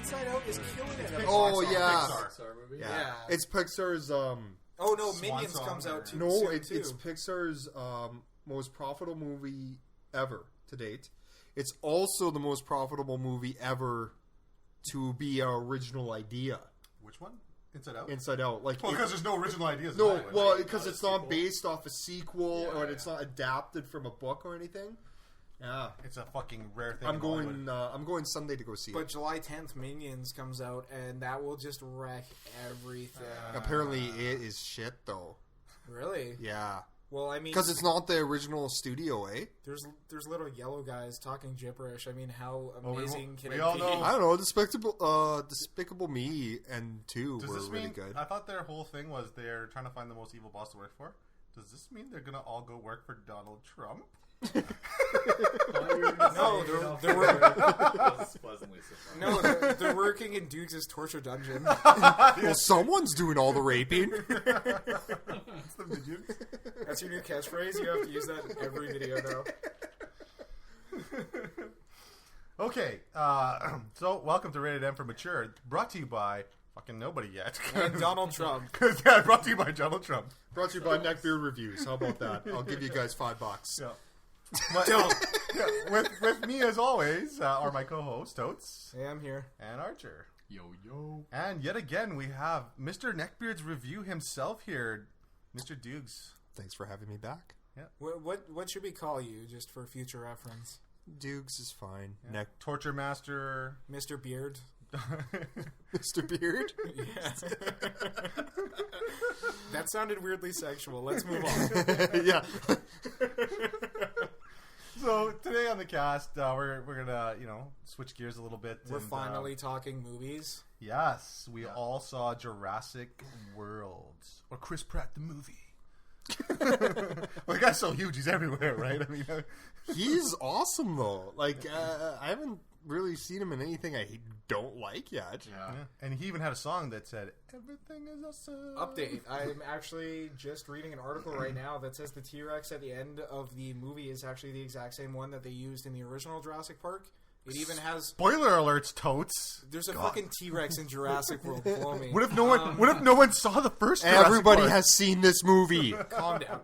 Inside Out is killing it. Oh, Pixar. yeah. Pixar movie. Yeah. It's Pixar's... Oh, no, Minions comes out too. No, soon, it's Pixar's most profitable movie ever to date. It's also the most profitable movie ever to be an original idea. Which one? Inside Out? Inside Out. Like, because there's no original ideas. No, in well, right? because it's not based off a sequel or it's not adapted from a book or anything. Yeah, it's a fucking rare thing. I'm going Sunday to go see it. But July 10th, Minions comes out, and that will just wreck everything. Apparently, it is shit though. Really? Yeah. Well, I mean, because it's not the original studio, eh? There's little yellow guys talking gibberish. I mean, how amazing can it be? I don't know. Despicable Me and 2 were really good. I thought their whole thing was they're trying to find the most evil boss to work for. Does this mean they're gonna all go work for Donald Trump? No, they're working in Dukes' torture dungeon. Well, someone's doing all the raping. It's the minions. That's your new catchphrase. You have to use that in every video now. Okay, so welcome to Rated M for Mature, brought to you by fucking nobody yet. And Donald Trump. Yeah, brought to you by Donald Trump. Brought to you by Neckbeard Reviews. How about that? I'll give you guys $5. Yeah. With me as always are my co-hosts Totes. Hey, I'm here. And Archer. Yo. And yet again we have Mr. Neckbeard's review himself here, Mr. Dukes. Thanks for having me back. Yeah. What should we call you, just for future reference? Dukes is fine. Yeah. Torture Master. Mr. Beard. Mr. Beard? Yeah. That sounded weirdly sexual. Let's move on. Yeah. So today on the cast, we're gonna switch gears a little bit. We're finally talking movies. Yes, we all saw Jurassic World or Chris Pratt the movie. Well, the guy's so huge, he's everywhere, right? I mean, he's awesome though. Like I haven't really seen him in anything I don't like yet. Yeah. And he even had a song that said "Everything is awesome." Update. I'm actually just reading an article right now that says the T-Rex at the end of the movie is actually the exact same one that they used in the original Jurassic Park. It even has spoiler alerts, Totes. There's a fucking T-Rex in Jurassic World. Blow me. What if no one saw the first Jurassic Everybody Park? has seen this movie. Calm down.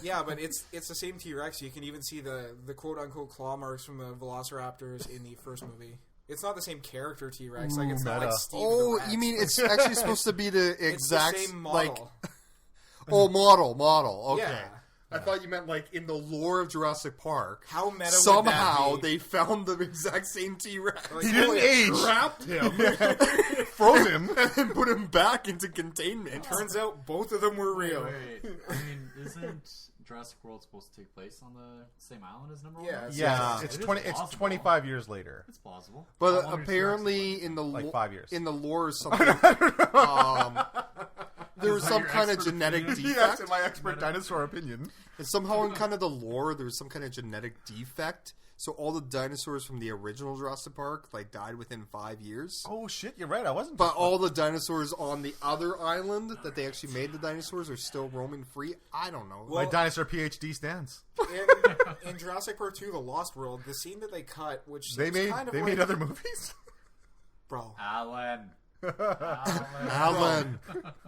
Yeah, but it's the same T-Rex. You can even see the quote-unquote claw marks from the Velociraptors in the first movie. It's not the same character T-Rex. Like it's not like Steve the Rex. You mean it's actually supposed to be the exact it's the same model. Model. Okay. Yeah. I thought you meant like in the lore of Jurassic Park. How meta somehow would that be? they found the exact same T-Rex. Like, he didn't age. Trapped him, froze him, and put him back into containment. Turns out both of them were real. Wait. I mean, isn't Jurassic World supposed to take place on the same island as number one? Yeah, it's 25 years later. It's plausible. But apparently, in the like 5 years in the lore, or something. There was some kind of genetic defect. Yes, in my expert dinosaur opinion. And somehow in kind of the lore, there was some kind of genetic defect. So all the dinosaurs from the original Jurassic Park died within 5 years. Oh shit, you're right. I wasn't. But all the dinosaurs on the other island that they actually made the dinosaurs are still roaming free. I don't know. My dinosaur PhD stands. In Jurassic Park 2, The Lost World, the scene that they cut, which they made other movies. Bro, Alan.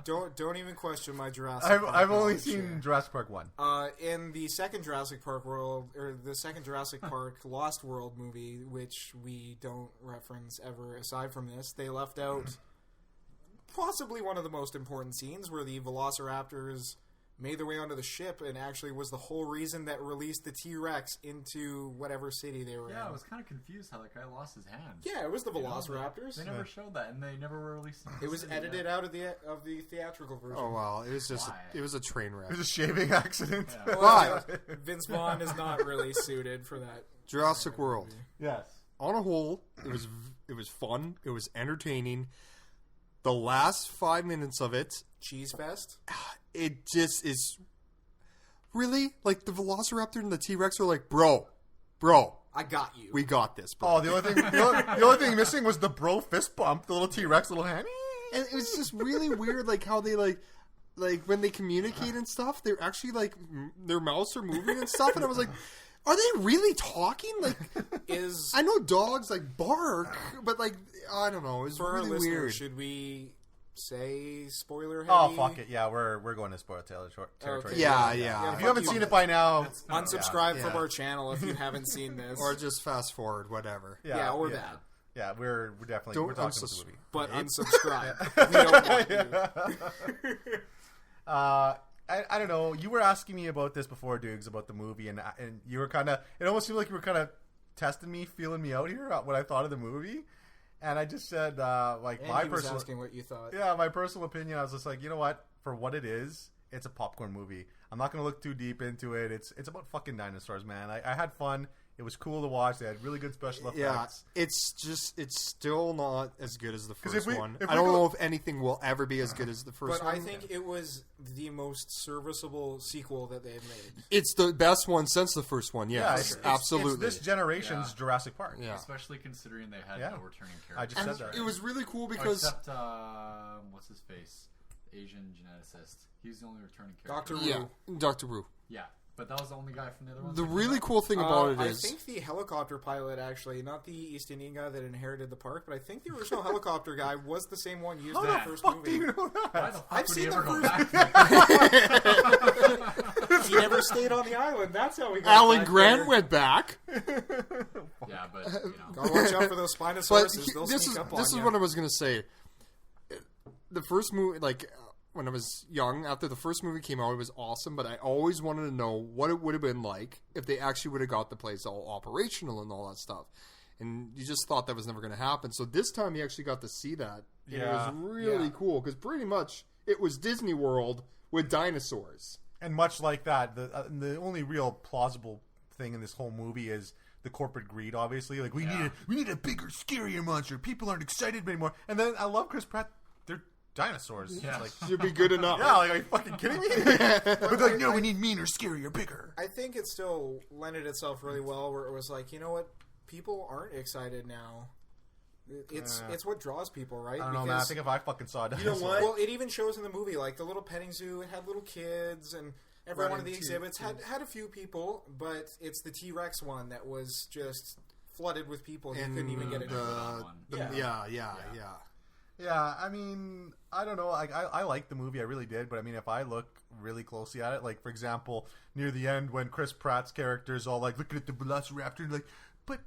Don't even question my Jurassic Park. I've only seen Jurassic Park 1. In the second Jurassic Park Lost World movie, which we don't reference ever aside from this, they left out possibly one of the most important scenes where the Velociraptors made their way onto the ship and actually was the whole reason that released the T-Rex into whatever city they were in. Yeah, I was kind of confused how that guy lost his hand. Yeah, it was the Velociraptors. They never showed that, and they never released it. It was edited out of the theatrical version. Oh, wow. It was just it was a train wreck. It was a shaving accident. Yeah. But Vince Vaughn is not really suited for that. Jurassic World. Yes. On a whole, it was fun. It was entertaining. The last 5 minutes of it, Cheese Fest. It just is really like the Velociraptor and the T-Rex are like, bro, I got you. We got this, bro. Oh, the only thing missing was the bro fist bump, the little T-Rex, little hand. And it was just really weird, like how they like when they communicate and stuff. They're actually like their mouths are moving and stuff, and I was like, Are they really talking? Like, Is I know dogs like bark, but like I don't know. It's for our really listeners, weird. should we say spoiler heavy? Oh fuck it! Yeah, we're going to spoiler territory. Okay. Yeah. If you haven't seen it by now, Unsubscribe Yeah. from our channel if you haven't seen this. Or just fast forward, whatever. yeah, or that. Yeah, we're definitely Don't we're talking about the movie. But unsubscribe. We don't want you. I don't know. You were asking me about this before, Dukes, about the movie, and you were kind of. It almost seemed like you were kind of testing me, feeling me out here, what I thought of the movie, and I just said like And my he was personal. asking what you thought. Yeah, my personal opinion. I was just like, you know what? For what it is, it's a popcorn movie. I'm not going to look too deep into it. It's about fucking dinosaurs, man. I had fun. It was cool to watch. They had really good special effects. Yeah, it's still not as good as the first if we- one. if I we don't go- know if anything will ever be as good as the first But one. I think it was the most serviceable sequel that they've made. It's the best one since the first one. Yeah, Yes, absolutely. It's this generation's Yeah. Jurassic Park. Yeah. Especially considering they had Yeah. no returning characters. I just And said that. it was really cool Oh, because except what's his face, Asian geneticist. He's the only returning character. Dr. Wu. yeah, Dr. Wu. Yeah, but that was the only guy from the other ones. The that came really out? cool thing about it I is think the helicopter pilot actually, not the East Indian guy that inherited the park, but I think the original helicopter guy was the same one used in the first Fuck, movie. do you know that? Why the fuck I've would seen he the ever go first- back? He never stayed on the island. That's how we got Alan back Grant there. went back. Yeah, but you know. Gotta watch out for those But Spinosaurus. They'll this sneak is up on this is you. what I was gonna say. The first movie, like when I was young, after the first movie came out, it was awesome. But I always wanted to know what it would have been like if they actually would have got the place all operational and all that stuff. And you just thought that was never going to happen. So this time you actually got to see that. And it was really cool because pretty much it was Disney World with dinosaurs. And much like that, the only real plausible thing in this whole movie is the corporate greed. Obviously, like we need a bigger, scarier monster. People aren't excited anymore. And then I love Chris Pratt. They're dinosaurs. Yeah. It's like, Should be good enough. yeah, like are you fucking kidding me? But like, no, we need meaner, scarier, bigger. I think it still lended itself really well where it was like, you know what? People aren't excited now. It's what draws people, right? I don't know, man. I think if I fucking saw a You know dinosaur, what? Well, it even shows in the movie, like the little petting zoo. It had little kids, and every one of the Running exhibits had a few people. But it's the T-Rex one that was just flooded with people. You couldn't even get it. Yeah. Yeah, I mean, I don't know. I liked the movie. I really did. But I mean, if I look really closely at it, like, for example, near the end when Chris Pratt's character is all like looking at the Velociraptor and like, but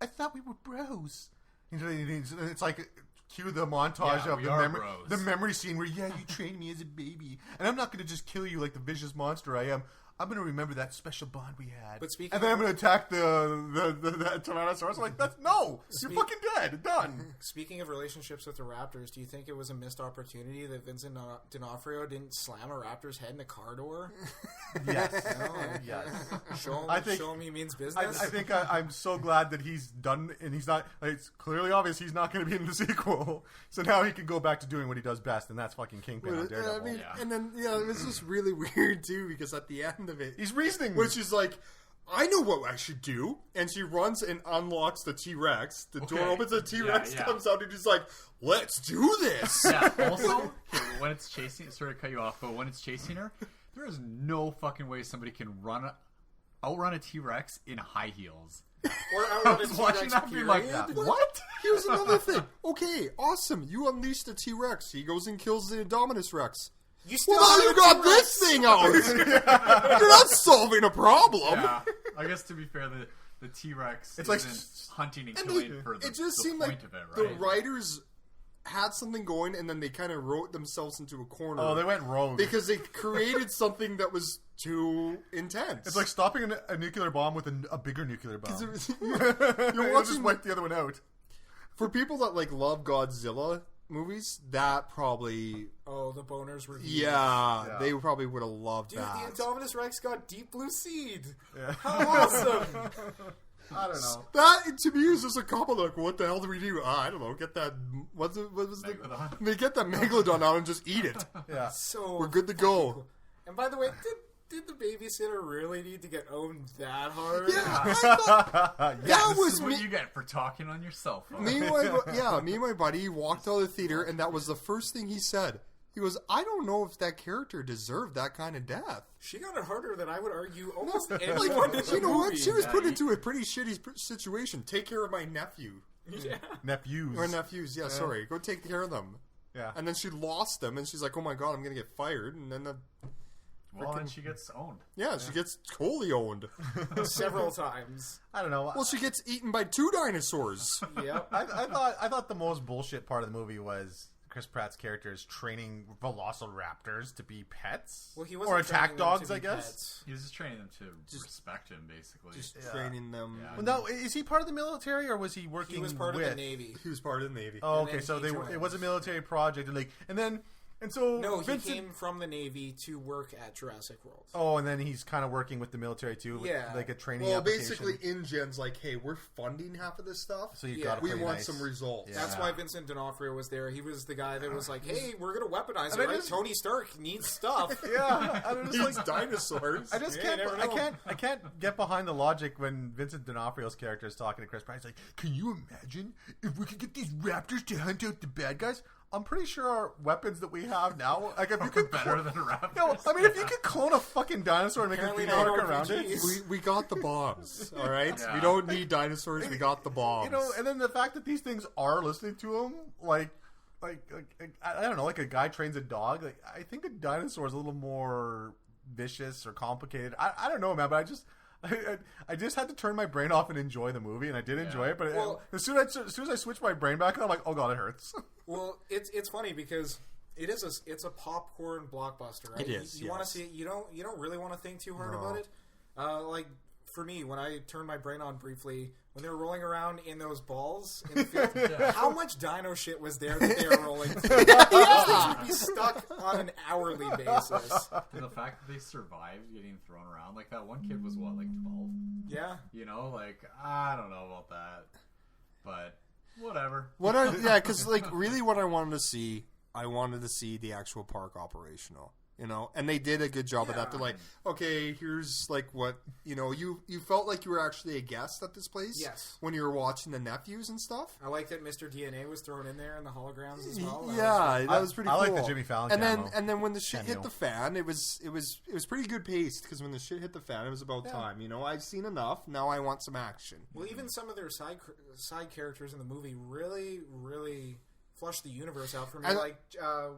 I thought we were bros. And it's like, cue the montage Yeah, of we the are memory, bros. the memory scene where, yeah, you trained me as a baby. And I'm not going to just kill you like the vicious monster I am. I'm going to remember that special bond we had. But speaking and then of- I'm going to attack the Tyrannosaurus. I'm like, no. You're fucking dead. Done. Speaking of relationships with the Raptors, do you think it was a missed opportunity that Vincent D'Onofrio didn't slam a Raptor's head in a car door? Yes. No, Yes. Show him he means business. I think I'm so glad that he's done, and he's not. Like, it's clearly obvious he's not going to be in the sequel. So now he can go back to doing what he does best, and that's fucking Kingpin on Daredevil. I mean, Yeah. and then it was just really weird too because at the end of it, He's reasoning. which is like, I know what I should do, and she runs and unlocks the T-Rex. The door Okay. opens, the T-Rex Yeah. comes out, and he's like, "Let's do this." Yeah. Also, okay, when it's chasing, sorry to cut you off, but when it's chasing her, there is no fucking way somebody can outrun a T-Rex in high heels. Or I outrun a was watching T-Rex that being like period. that. What? Here's another thing. Okay, awesome. You unleash the T-Rex. He goes and kills the Indominus Rex. You still Well, now have you a got T-Rex. this thing out. You're not solving a problem. Yeah. I guess to be fair, the T-Rex It's like isn't hunting and And killing for the, it just the seemed point like of it, the right? writers had something going, and then they kind of wrote themselves into a corner. Oh, they went rogue. because they created something that was too intense. It's like stopping a nuclear bomb with a bigger nuclear bomb. you're You'll watching just wipe the other one out. for people that like love Godzilla movies. That probably, Oh, the boners were huge. yeah, they probably would have loved Dude, that. the Indominus Rex got deep blue seed. Yeah. How awesome! I don't know. That to me is just a couple like, what the hell do we do? I don't know. Get that. What was the? Megalodon. They get that megalodon out and just eat it. Yeah. So We're good to go. And by the way, did the babysitter really need to get owned that hard? Yeah, I thought that This was is me. what you get for talking on your cell phone. Me and my buddy walked out of the theater, and that was the first thing he said. He goes, I don't know if that character deserved that kind of death. She got it harder than I would argue almost anyone in the You know movie. what? She was put into a pretty shitty situation. Take care of my nephew. Yeah. Nephews. Or nephews, yeah, sorry. Go take care of them. Yeah. And then she lost them, and she's like, oh my god, I'm going to get fired. And then, Well, then she gets owned. she gets totally owned. Several times. I don't know. Well, she gets eaten by 2 dinosaurs. Yep. I thought the most bullshit part of the movie was Chris Pratt's character is training velociraptors to be pets, Well, he wasn't or attack training them dogs, to I be guess. pets. He was just training them to respect him, basically. Just training them. Yeah. Well, no, is he part of the military or was he working? He was part with? of the Navy. He was part of the Navy. Oh, And okay. then So he it was a military project, and so No, he Vincent, came from the Navy to work at Jurassic World. Oh, and then he's kind of working with the military too, with, Yeah. like a training. Well, application. basically, InGen's like, hey, we're funding half of this stuff. So you Yeah. got we want some results. Yeah. That's why Vincent D'Onofrio was there. He was the guy that was like, "Hey, we're gonna weaponize And it, I right? just- Tony Stark needs stuff." Yeah, I was These like, dinosaurs. I just Yeah, you can't. never I know. can't get behind the logic when Vincent D'Onofrio's character is talking to Chris Pratt. He's like, "Can you imagine if we could get these raptors to hunt out the bad guys?" I'm pretty sure our weapons that we have now, like if you could better than a raptor. No, I mean if you could clone a fucking dinosaur and make Apparently a not park around it, RPGs. we got the bombs, all right? Yeah. We don't need dinosaurs. We got the bombs. you know. And then the fact that these things are listening to him, like I don't know, like a guy trains a dog. Like I think a dinosaur is a little more vicious or complicated. I don't know, man, but I just had to turn my brain off and enjoy the movie, and I did enjoy it. But Well- as soon as I switched my brain back, I'm like, oh god, it hurts. Well, it's funny because it's a popcorn blockbuster, right? It is, You want to yes. see it. You don't really want to think too hard No. about it. Like for me, when I turned my brain on briefly, when they were rolling around in those balls in the field, how much dino shit was there that they were rolling through? Those things would be stuck on an hourly basis. And the fact that they survived getting thrown around, like that one kid was what, like 12? Yeah. You know, like I don't know about that, but whatever. Because like really, what I wanted to see the actual park operational. You know, and they did a good job of that. They're like, okay, here's like what you felt like you were actually a guest at this place. Yes. When you were watching the nephews and stuff. I like that Mr. DNA was thrown in there and the holograms as well. That was pretty I cool. like the Jimmy Fallon and cameo. then when the shit hit Cameo. the fan, it was pretty good paced because when the shit hit the fan, it was about time. You know, I've seen enough. Now I want some action. Well, even some of their side characters in the movie really, really flushed the universe out for me. And- Like,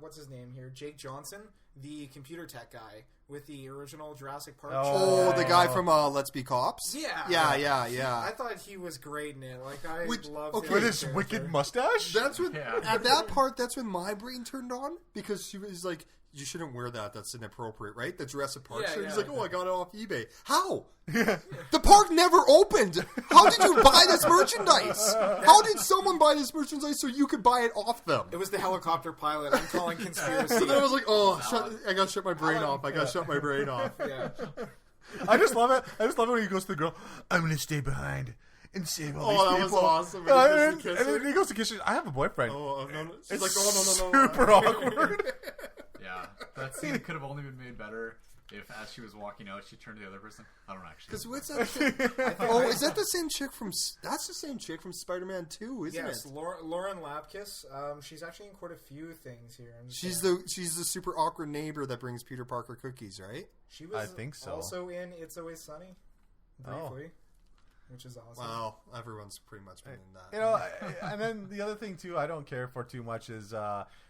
what's his name here? Jake Johnson, the computer tech guy with the original Jurassic Park. Oh, show. the guy from Let's Be Cops. Yeah. Yeah. I thought he was great in it. Like, I Which- loved okay. him With as his a wicked character. mustache. That's when Yeah. at that part. That's when my brain turned on because she was like, "You shouldn't wear that. That's inappropriate, right?" The Jurassic Park Yeah, shirt. He's yeah. like, "Oh, I got it off eBay." How? The park never opened. How did you buy this merchandise? How did someone buy this merchandise so you could buy it off them? It was the helicopter pilot. I'm calling conspiracy. So then I was like, "Oh, I gotta shut my brain off. I gotta shut my brain off." yeah. I just love it. I just love it when he goes to the girl. I'm going to stay behind and save all these Oh, that people. was awesome. And, And he goes to kiss then her. he goes to kiss her. I have a boyfriend. Oh, no, no. She's It's like, "Oh, no, no, no." super awkward. Yeah, that scene could have only been made better if, as she was walking out, she turned to the other person. I don't actually. Because what's that? Chick? Oh, is that the same chick from? That's the same chick from Spider-Man 2, isn't Yes, it? Lauren Lapkus. She's actually in quite a few things here. She's the super awkward neighbor that brings Peter Parker cookies, right? She was I think so. also in It's Always Sunny, briefly, which is awesome. Wow, everyone's pretty much been in that. You know, and then the other thing too, I don't care for too much is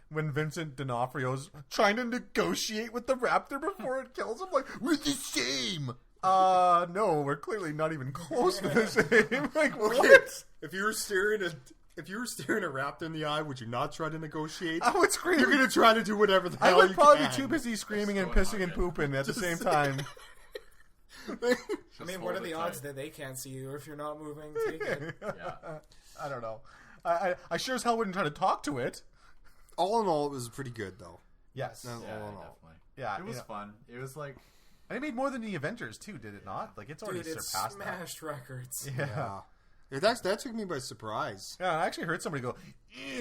when Vincent D'Onofrio's trying to negotiate with the raptor before it kills him. Like, we're the same. No, we're clearly not even close to the same. Like, what? If you were staring a raptor in the eye, would you not try to negotiate? I would scream. You're gonna try to do whatever the I hell would you probably can. be too busy screaming and Just pissing and go pooping at the same time. I mean, what are the odds that they can't see you if you're not moving? Take it. Yeah. I don't know. I sure as hell wouldn't try to talk to it. All in all, it was pretty good though. Yes. No. Yeah, All in all. definitely. Yeah, it was yeah. fun. It was like And it made more than the Avengers too, did it not? Like it's already Dude, it's surpassed that. smashed records. Yeah. That took me by surprise. Yeah, I actually heard somebody go,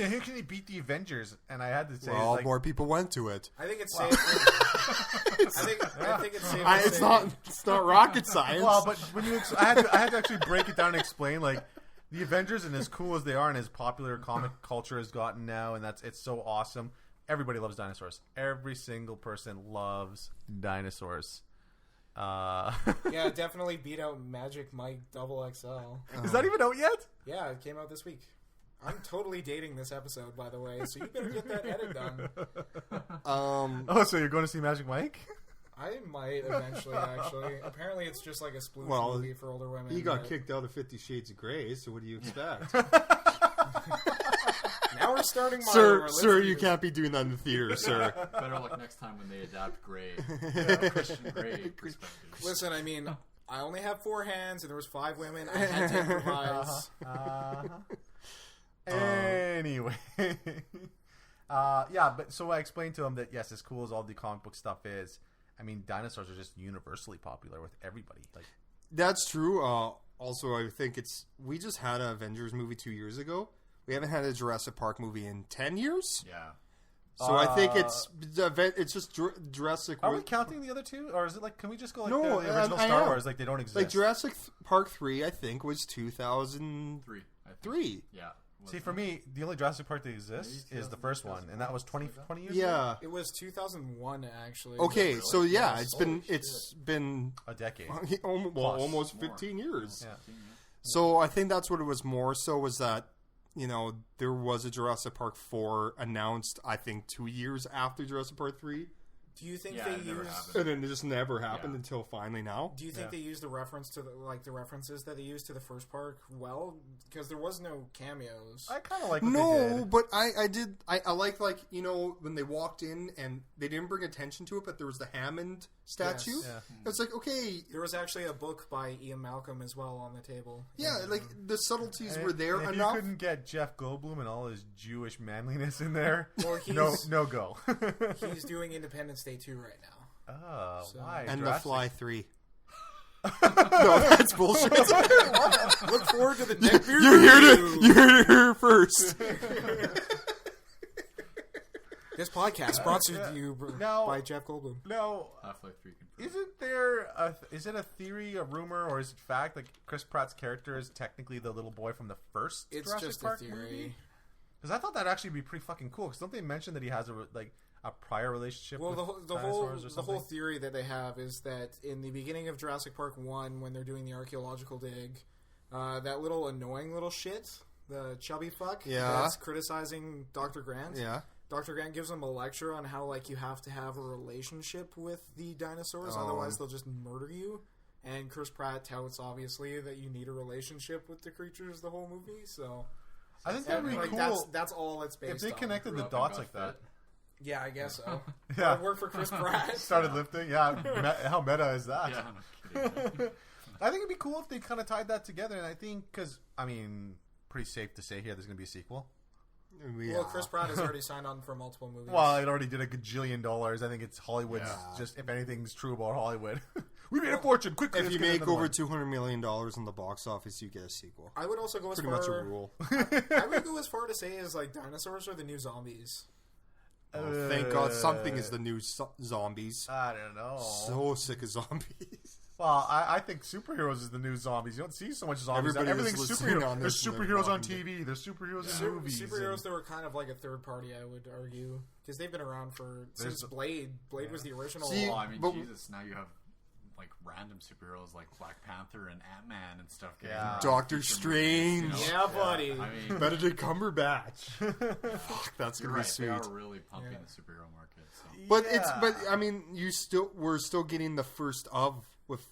"How can they beat the Avengers?" And I had to say, Well, like, more people went to it. I think it's safe. I think it's safe. to It's say- not rocket science. well, but when you, I had to actually break it down and explain, like, the Avengers, and as cool as they are, and as popular comic culture has gotten now, and it's so awesome. everybody loves dinosaurs. Every single person loves dinosaurs. Yeah, definitely beat out Magic Mike XXL. Is that even out yet? Yeah, it came out this week. I'm totally dating this episode, by the way, so you better get that edit done. Oh, so you're going to see Magic Mike? I might eventually, actually. Apparently, it's just like a sploosh movie for older women. He got kicked out of 50 Shades of Grey, so what do you expect? Now we're starting my Sir, you can't be doing that in the theater, sir. Better luck next time when they adapt Grey. Christian Grey perspectives. Listen, I mean, I only have 4 hands, and there was 5 women. I had to improvise. Anyway. Yeah, but so I explained to him that, yes, as cool as all the comic book stuff is, I mean, dinosaurs are just universally popular with everybody. Like, that's true. Also, I think we just had an Avengers movie 2 years ago. We haven't had a Jurassic Park movie in 10 years. Yeah. So I think it's just Jurassic. Are we counting the other two, or is it like? Can we just go like No, the original Star Wars, like they don't exist? Like Jurassic Park 3, I think was 2003. Yeah. See, for me, the only Jurassic Park that exists is the first one, and that was 20 years ago? Yeah. It was 2001, actually. Okay, Really? so yeah, Yes. it's been A decade. almost 15 years. Yeah. So I think that's what it was more so was that, there was a Jurassic Park 4 announced, I think, 2 years after Jurassic Park 3. Do you think Yeah, they it never used? happened. And then it just never happened until finally now. Do you think they used the reference to the references that they used to the first park well? Because there was no cameos. I kind of like what they No, did. but I like when they walked in and they didn't bring attention to it, but there was the Hammond statue. Yes. Yeah. It's like, okay, There was actually a book by Ian Malcolm as well on the table. yeah, like the subtleties And were there if enough. you couldn't get Jeff Goldblum and all his Jewish manliness in there, Well, he's- no go. He's doing Independence Day 2 right now. Oh, So- why? And Jurassic? The Fly 3. No, that's bullshit. Look forward to the Neckbeard You heard it here first. This podcast sponsored to you Now- by Jeff Goldblum. No, Half-Life 3 confirmed. isn't there is it a theory, a rumor, or is it fact? Like Chris Pratt's character is technically the little boy from the first It's Jurassic just Park a theory. movie? Because I thought that'd actually be pretty fucking cool. Because don't they mention that he has a prior relationship? Well, with the dinosaurs or whole something? theory that they have is that in the beginning of Jurassic Park 1, when they're doing the archaeological dig, that little annoying little shit, the chubby fuck, Yeah. that's criticizing Dr. Grant. Yeah. Dr. Grant gives him a lecture on how you have to have a relationship with the dinosaurs, otherwise they'll just murder you. And Chris Pratt touts obviously that you need a relationship with the creatures the whole movie. So I think that'd be like, cool that's all it's based if they on. connected the Grew up and dots got like that. fit. Yeah, I guess so. Yeah. It worked for Chris Pratt. Started lifting. Yeah, how meta is that? Yeah, no kidding. I think it'd be cool if they kind of tied that together. And I think because pretty safe to say here, there's going to be a sequel. Well, Chris Pratt has already signed on for multiple movies. Well, it already did $1 gajillion. I think it's Hollywood's Yeah. just, if anything's true about Hollywood. We made a fortune quickly. If let's you get make another over one. $200 million in the box office, you get a sequel. I would also go as Pretty far. much a rule. I would go as far to say as dinosaurs are the new zombies. Oh, thank God something is the new zombies. I don't know. So sick of zombies. Well, I think superheroes is the new zombies. You don't see so much zombies. Everybody Everything's was listening superhero. on There's this and they're superheroes on talking TV. There's superheroes in movies. Superheroes that were kind of like a third party, I would argue, because they've been around since Blade. Blade was the original. See, Well, I mean, but- Jesus, now you have random superheroes like Black Panther and Ant-Man and stuff. Getting Yeah. Doctor Strange. Yeah, buddy. I mean, Benedict Cumberbatch. Fuck, that's you're gonna right. be sweet. They are really pumping the superhero market. So. But Yeah. I mean, we're still getting the first of with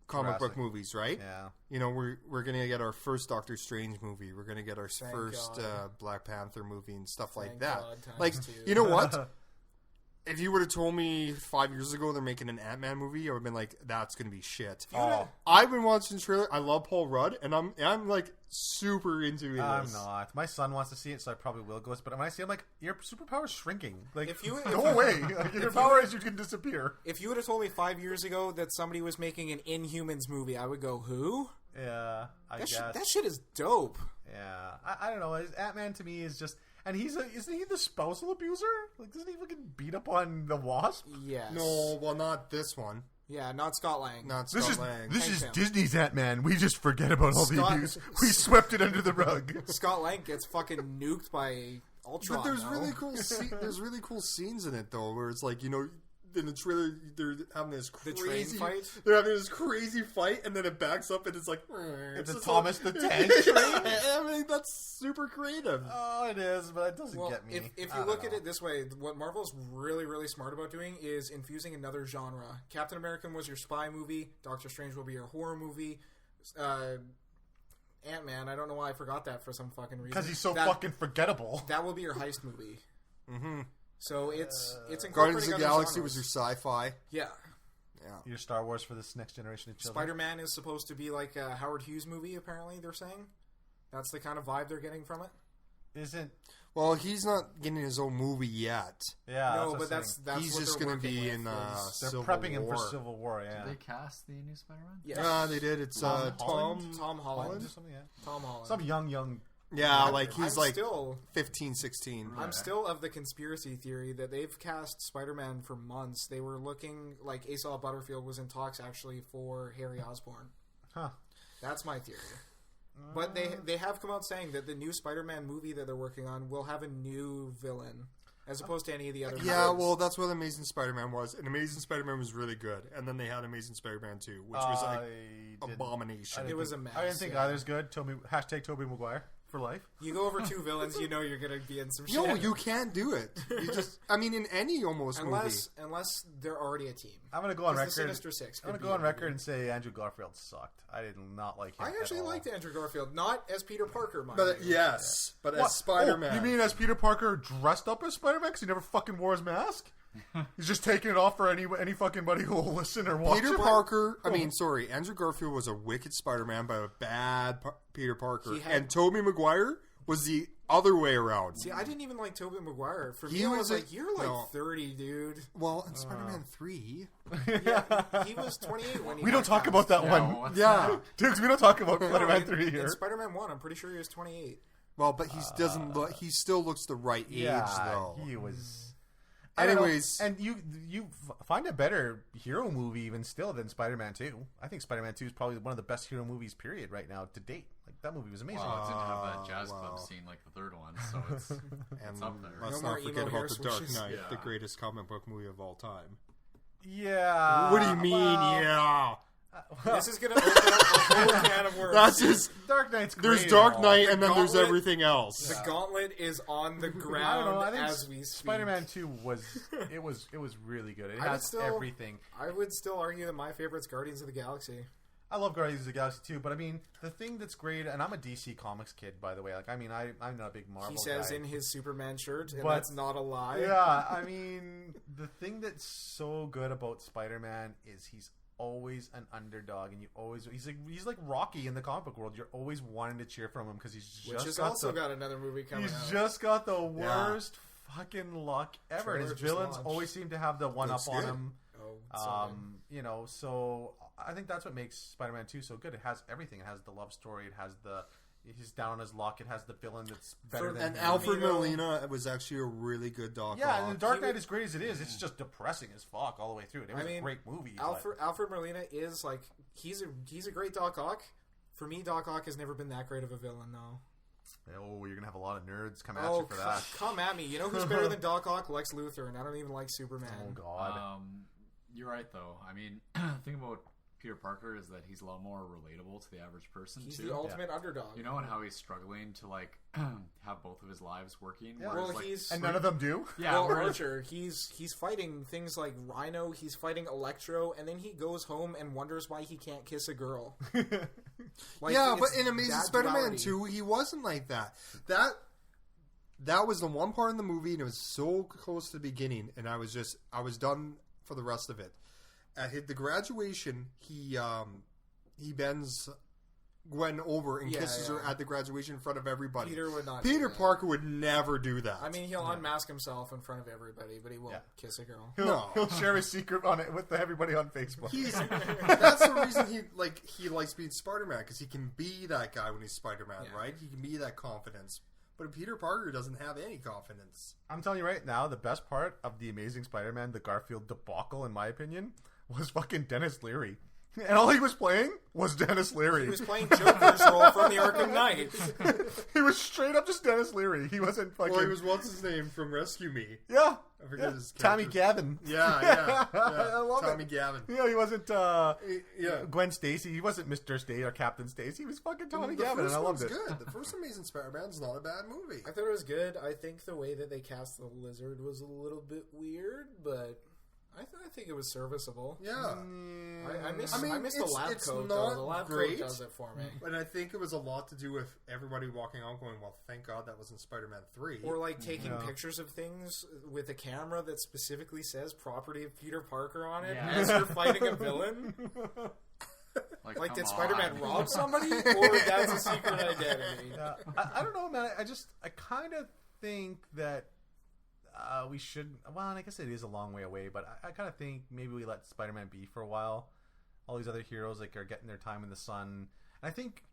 comic book Jurassic. movies, right? Yeah. We're gonna get our first Doctor Strange movie. We're gonna get our Thank first God. Black Panther movie and stuff like Thank that. God, times Like, two. you know what? If you would have told me 5 years ago they're making an Ant-Man movie, I would have been like, "That's gonna be shit." Oh, I've been watching the trailer. I love Paul Rudd, and I'm like super into this. I'm not. My son wants to see it, so I probably will go. But when I see it, I'm like, your superpower's shrinking. Like, If you- go away. Like, your power is you can disappear. If you would have told me 5 years ago that somebody was making an Inhumans movie, I would go, "Who? Yeah, I guess. That shit is dope." Yeah, I don't know. Ant-Man to me is just, and isn't he the spousal abuser? Like, doesn't he fucking beat up on the Wasp? Yes. No, well, not this one. Yeah, not Scott Lang. Not Scott Lang. This Thanks, is Sam. Disney's Ant-Man. We just forget about all the Scott- abuse. We swept it under the rug. Scott Lang gets fucking nuked by Ultron. But there's though. really cool. There's really cool scenes in it though, where it's like in the trailer they're having this The crazy train fight? They're having this crazy fight, and then it backs up, and it's like It's a just Thomas the Tank Yeah, train. I mean that's super creative. Oh, it is, but it doesn't Well, get me. if I you don't look at know. it this way, what Marvel's really, really smart about doing is infusing another genre. Captain America was your spy movie. Doctor Strange will be your horror movie. Ant-Man, I don't know why I forgot that for some fucking reason. Because he's so That- fucking forgettable. That will be your heist movie. Mm-hmm. So it's Guardians incorporating of the other Galaxy genres. was your sci-fi. Yeah. Yeah. Your Star Wars for this next generation of children. Spider-Man is supposed to be like a Howard Hughes movie, apparently, they're saying. That's the kind of vibe they're getting from it. Isn't... Well, he's not getting his own movie yet. Yeah, No, what but I'm that's saying. He's what just they're going to working be with in is- They're Civil prepping him War. for Civil War, yeah. Did they cast the new Spider-Man? Yes. Yeah, they did. It's Tom Tom. Holland? Tom Holland. Or something, yeah. Tom Holland. Some young... Yeah, like he's I'm like still 15, 16. I'm still of the conspiracy theory that they've cast Spider-Man for months. They were looking like Asa Butterfield was in talks actually for Harry Osborn. Huh. That's my theory. But they have come out saying that the new Spider-Man movie that they're working on will have a new villain as opposed to any of the other. Yeah, movies. well, that's what Amazing Spider-Man was. And Amazing Spider-Man was really good. And then they had Amazing Spider-Man 2, which was like abomination. It was a mess. I didn't think yeah. either's good. Hashtag Tobey Maguire for life. You go over two villains, you know you're going to be in some shit. No, you can't do it. You just, I mean, in any almost unless they're already a team. I'm going to go on 'Cause record. the Sinister Six. I'm going could to be go on a record movie. and say Andrew Garfield sucked. I did not like him. I actually at all. liked Andrew Garfield, not as Peter Parker, mind But you. yes, but What? as Spider-Man. Oh, you mean as Peter Parker dressed up as Spider-Man because he never fucking wore his mask? He's just taking it off for any fucking buddy who will listen or watch Peter it. Parker, sorry, Andrew Garfield was a wicked Spider-Man, but a bad Peter Parker. He had- And Tobey Maguire was the other way around. See, I didn't even like Tobey Maguire. For He me, I was was a- like, you're like no. 30, dude. Well, in Spider-Man 3... He was 28 when he We don't got talk cast. about that Yeah, one. what's Yeah. that? Dude, 'cause we don't talk about No, Spider-Man in- 3 here. In Spider-Man 1, I'm pretty sure he was 28. Well, but he doesn't look... He still looks the right age, though. he was... I don't know. Anyways... And you find a better hero movie even still than Spider-Man 2. I think Spider-Man 2 is probably one of the best hero movies, period, right now to date. Like, that movie was amazing. Well, it didn't have that jazz wow. club scene like the third one, so it's And up there. let's No more not forget emo about hair The Dark switches. Knight, the Yeah. greatest comic book movie of all time. Yeah. What do you mean, well, yeah? This is going to open up a whole can of worms. That's just... Dark Knight's great. There's and Dark all. Knight, and then there's Gauntlet- everything else. The gauntlet is on the I don't ground know. I think as we speak. Spider-Man 2 was really good. It I would has still- everything. I would still argue that my favorite's Guardians of the Galaxy. I love Guardians of the Galaxy too, but I mean, the thing that's great, and I'm a DC Comics kid, by the way. Like, I mean, I'm not a big Marvel He says guy. in his Superman shirt, and But- that's not a lie. Yeah, I mean, the thing that's so good about Spider-Man is he's always an underdog, and he's like Rocky in the comic book world. You're always wanting to cheer from him because he's just Which has got also the, got another movie coming he's out. just got the worst fucking luck ever. And Trailer his just villains launched. always seem to have the one Looks up on good. him. Oh, sorry. You know, so I think that's what makes Spider-Man 2 so good. It has everything. It has the love story. It has he's down on his luck. It has the villain that's better than And him. Alfred Magneto. Molina was actually a really good Doc Yeah, Ock. and the Dark He Knight, would- as great as it is, it's just depressing as fuck all the way through. It was a great movie. but- Alfred Molina is like he's a great Doc Ock. For me, Doc Ock has never been that great of a villain, though. Oh, you're gonna have a lot of nerds come at Oh, you for that. come at me! You know who's better than Doc Ock? Lex Luthor, and I don't even like Superman. Oh God. You're right, though. I mean, the thing about Peter Parker is that he's a lot more relatable to the average person, He's too. the ultimate underdog. You know, and how he's struggling to, like, have both of his lives working. Yeah. whereas, Well, like, he's And none of them do. yeah, well, whereas- Archer, he's fighting things like Rhino, he's fighting Electro, and then he goes home and wonders why he can't kiss a girl. Like, Yeah, it's but in Amazing that Spider-Man duality. 2, he wasn't like that. That was the one part in the movie, and it was so close to the beginning, and I was done for the rest of it. At the graduation, he bends Gwen over and Yeah, kisses yeah. her at the graduation in front of everybody. Peter would not do Peter that. Parker would never do that. I mean, he'll unmask himself in front of everybody, but he won't Yeah. kiss a girl. No. He'll share his secret on it with everybody on Facebook. That's the reason he likes being Spider-Man, because he can be that guy when he's Spider-Man, Yeah. right? He can be that confidence. But Peter Parker doesn't have any confidence. I'm telling you right now, the best part of the Amazing Spider-Man, the Garfield debacle, in my opinion, was fucking Dennis Leary. And all he was playing was Dennis Leary. He was playing Joker's role from the Arkham Knight. He was straight up just Dennis Leary. He wasn't fucking... Well, he was, what's his name from Rescue Me? Yeah. I forget his Tommy character's- Gavin. Yeah. I love Tommy it. Gavin. Yeah, he wasn't Yeah. Gwen Stacy. He wasn't Mr. Stacy or Captain Stacy. He was fucking Tommy The Gavin, and first I loved one's it. good. The first Amazing Spider-Man's not a bad movie. I thought it was good. I think the way that they cast the Lizard was a little bit weird, but I think it was serviceable. Yeah. I miss the it's lab coat, though. not The lab great, coat does it for me. And I think it was a lot to do with everybody walking out going, well, thank God that wasn't Spider-Man 3. Or like taking pictures of things with a camera that specifically says property of Peter Parker on it Yeah. as you're fighting a villain. Like come did on. Spider-Man rob somebody? Or that's a secret identity? I don't know, man. I kind of think that we should... Well, I guess it is a long way away, but I kind of think maybe we let Spider-Man be for a while. All these other heroes are getting their time in the sun. And I think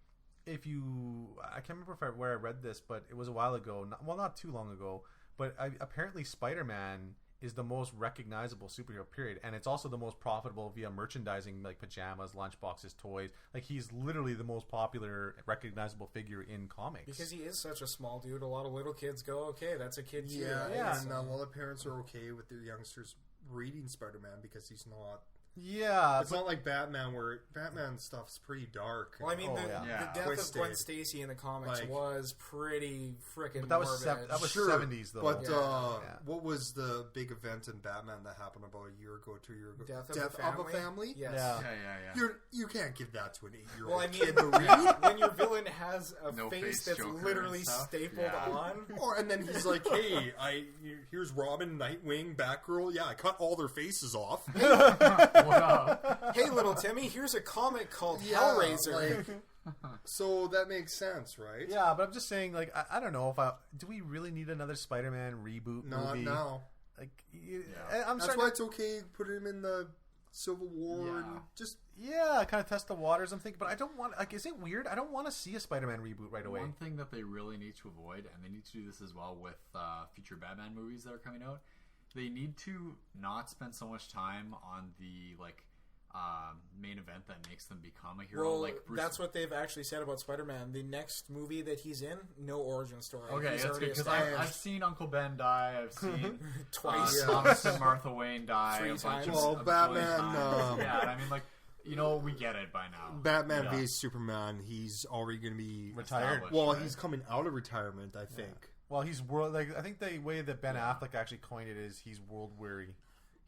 if you... I can't remember where I read this, but it was a while ago. Not too long ago. But apparently Spider-Man is the most recognizable superhero, period. And it's also the most profitable via merchandising, like pajamas, lunchboxes, toys. Like, he's literally the most popular, recognizable figure in comics. Because he is such a small dude, a lot of little kids go, okay, that's a kid too. Yeah, right? and a lot of parents are okay with their youngsters reading Spider-Man because he's not... Yeah. It's not like Batman, where Batman stuff's pretty dark. Well, I mean, Oh, the yeah. death Twisted. of Gwen Stacy in the comics Like- was pretty freaking But that was morbid. that was Sure, 70s, though. But Yeah. what was the big event in Batman that happened about a year ago, 2 years ago? Death of a family? Yes. Yeah. Yeah. You can't give that to an 8-year-old Well, I mean, kid to read. when your villain has a No face face that's Joker literally and stuff. stapled Yeah. on. And then he's like, "Hey, here's Robin, Nightwing, Batgirl. Yeah, I cut all their faces off." Wow. Hey, little Timmy, here's a comic called Yeah, Hellraiser. so that makes sense, right? Yeah, but I'm just saying, like, I don't know if do we really need another Spider-Man reboot Not movie? now. Like, Yeah. I'm That's starting why to, it's okay. Put him in the Civil War Yeah. and just kind of test the waters. I'm thinking, but I don't want. Like, is it weird? I don't want to see a Spider-Man reboot right away. One thing that they really need to avoid, and they need to do this as well with future Batman movies that are coming out, they need to not spend so much time on the main event that makes them become a hero. Well, like Bruce. that's what they've actually said about Spider-Man. The next movie that he's in, no origin story. Okay, He's that's already good because established I've seen Uncle Ben die. I've seen twice. Thomas and Martha Wayne die. Three a bunch times. of- Well, a Batman, billion times. Yeah, and I mean, like, we get it by now. Batman Yeah. v Superman. He's already going to be Retired. Established, Well, right? he's coming out of retirement, I think. Well, he's world. Like, I think the way that Ben Affleck actually coined it is he's world weary.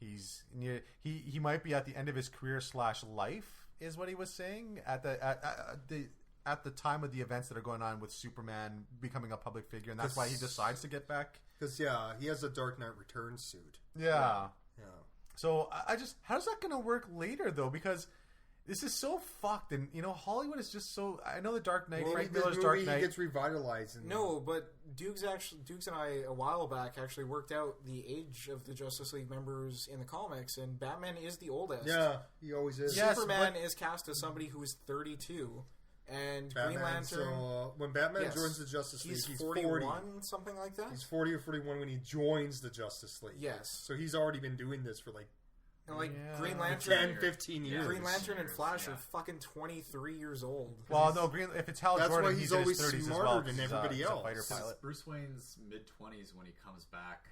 He's he might be at the end of his career / life, is what he was saying at the time of the events that are going on with Superman becoming a public figure, and that's why he decides to get back. Because he has a Dark Knight Returns suit. Yeah. Yeah. So I just, how's that going to work later though? Because this is so fucked, and Hollywood is just so. I know the Dark Knight, Well, Frank this Miller's movie, Dark he Knight. gets revitalized. And No, but Dukes and I a while back actually worked out the age of the Justice League members in the comics, and Batman is the oldest. Yeah, he always is. Yes, Superman but- is cast as somebody who is 32, and Batman, Green Lantern. So, when Batman Yes. joins the Justice League, He's he's 41, 40. something like that. He's 40 or 41 when he joins the Justice League. Yes. So he's already been doing this for like And like Yeah. Green Lantern, 10, 15 years. Green Lantern and Years, Flash yeah. are fucking 23 years old. Well, no, if it's Hal That's Jordan, why he's in always his 30s smarter as well, than 'cause everybody he's a else. fighter It's pilot. Bruce Wayne's mid-20s when he comes back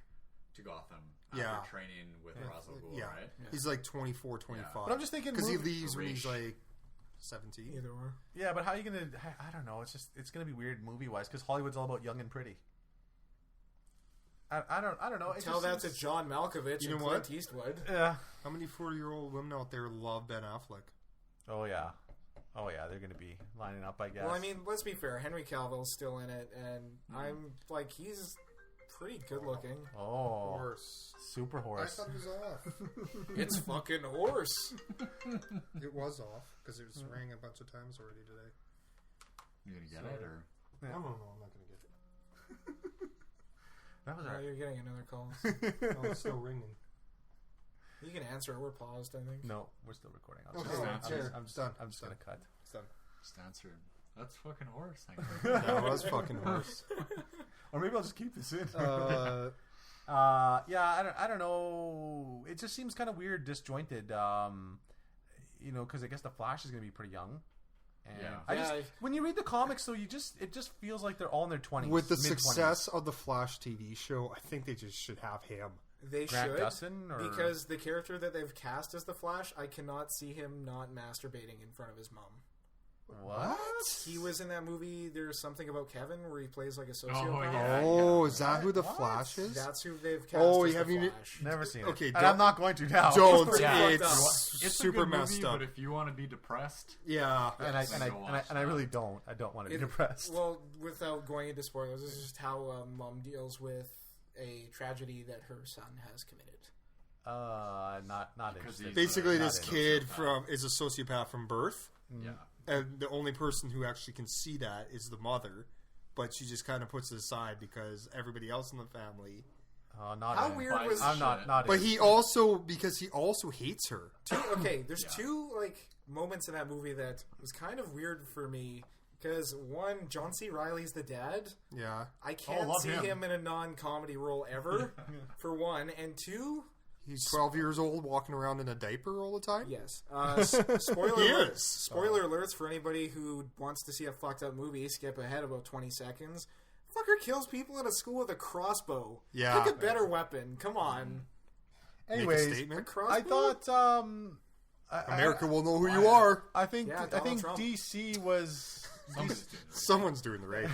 to Gotham Yeah. after training with Ra's al Ghul, Yeah. right? He's like 24, 25. But I'm just thinking because he movie- leaves when he's Rish. like 17. Either or. Yeah, but how are you gonna? I don't know. It's gonna be weird movie wise because Hollywood's all about young and pretty. I don't know. It Tell just that seems- to John Malkovich You and know Clint what? Eastwood. Yeah. How many 40-year-old women out there love Ben Affleck? Oh yeah. They're gonna be lining up, I guess. Well, I mean, let's be fair. Henry Cavill's still in it, and I'm like, he's pretty good looking. oh, Horse. super I horse. thought it was off. It's fucking horse. It was off because it was rang a bunch of times already today. You gonna get it or? No, I'm not going to get it. That was Oh, alright. you're getting another call. No, it's still ringing. You can answer it. We're paused, I think. No, we're still recording. I'm Okay, just, here. I'm just, Done. I'm just gonna cut. It's done. Just answer it. That's fucking horse. That was fucking horse. Or maybe I'll just keep this in. Uh, Yeah, I don't know. It just seems kind of weird, disjointed. because I guess the Flash is going to be pretty young. And Yeah. when you read the comics, though, it just feels like they're all in their 20s. With the mid-20s. success of the Flash TV show, I think they just should have him. They Grant should, Gustin, or... because the character that they've cast as the Flash, I cannot see him not masturbating in front of his mom. What? He was in that movie, There's Something About Kevin, where he plays like a sociopath. Oh, is that who the Flash is? That's who they've cast Oh, as you the haven't Flash. Never seen it. Okay, And I'm not going to now. Don't. pretty fucked It's It's super a good messed movie, up. but if you want to be depressed, Yeah. And I really don't. I don't want to be depressed. Well, without going into spoilers, this is just how mom deals with a tragedy that her son has committed. Not Because interested. Basically, Not this interested. kid is a sociopath from birth. yeah. And the only person who actually can see that is the mother. But she just kind of puts it aside because everybody else in the family... Not How in. weird was- I'm not But in. he also hates her. Okay, there's two moments in that movie that was kind of weird for me. Because one, John C. Reilly's the dad. Yeah. I can't love see him. him in a non-comedy role ever, for one. And two, He's 12 years old walking around in a diaper all the time? yes. Spoiler He alerts. is. Spoiler alerts for anybody who wants to see a fucked up movie. Skip ahead about 20 seconds. Fucker kills people in a school with a crossbow. Yeah. Pick a better weapon. Come on. Make a Anyways, A statement. crossbow? I thought America will know who you are. I think Yeah, I Donald think Trump. DC was. Someone's doing the right.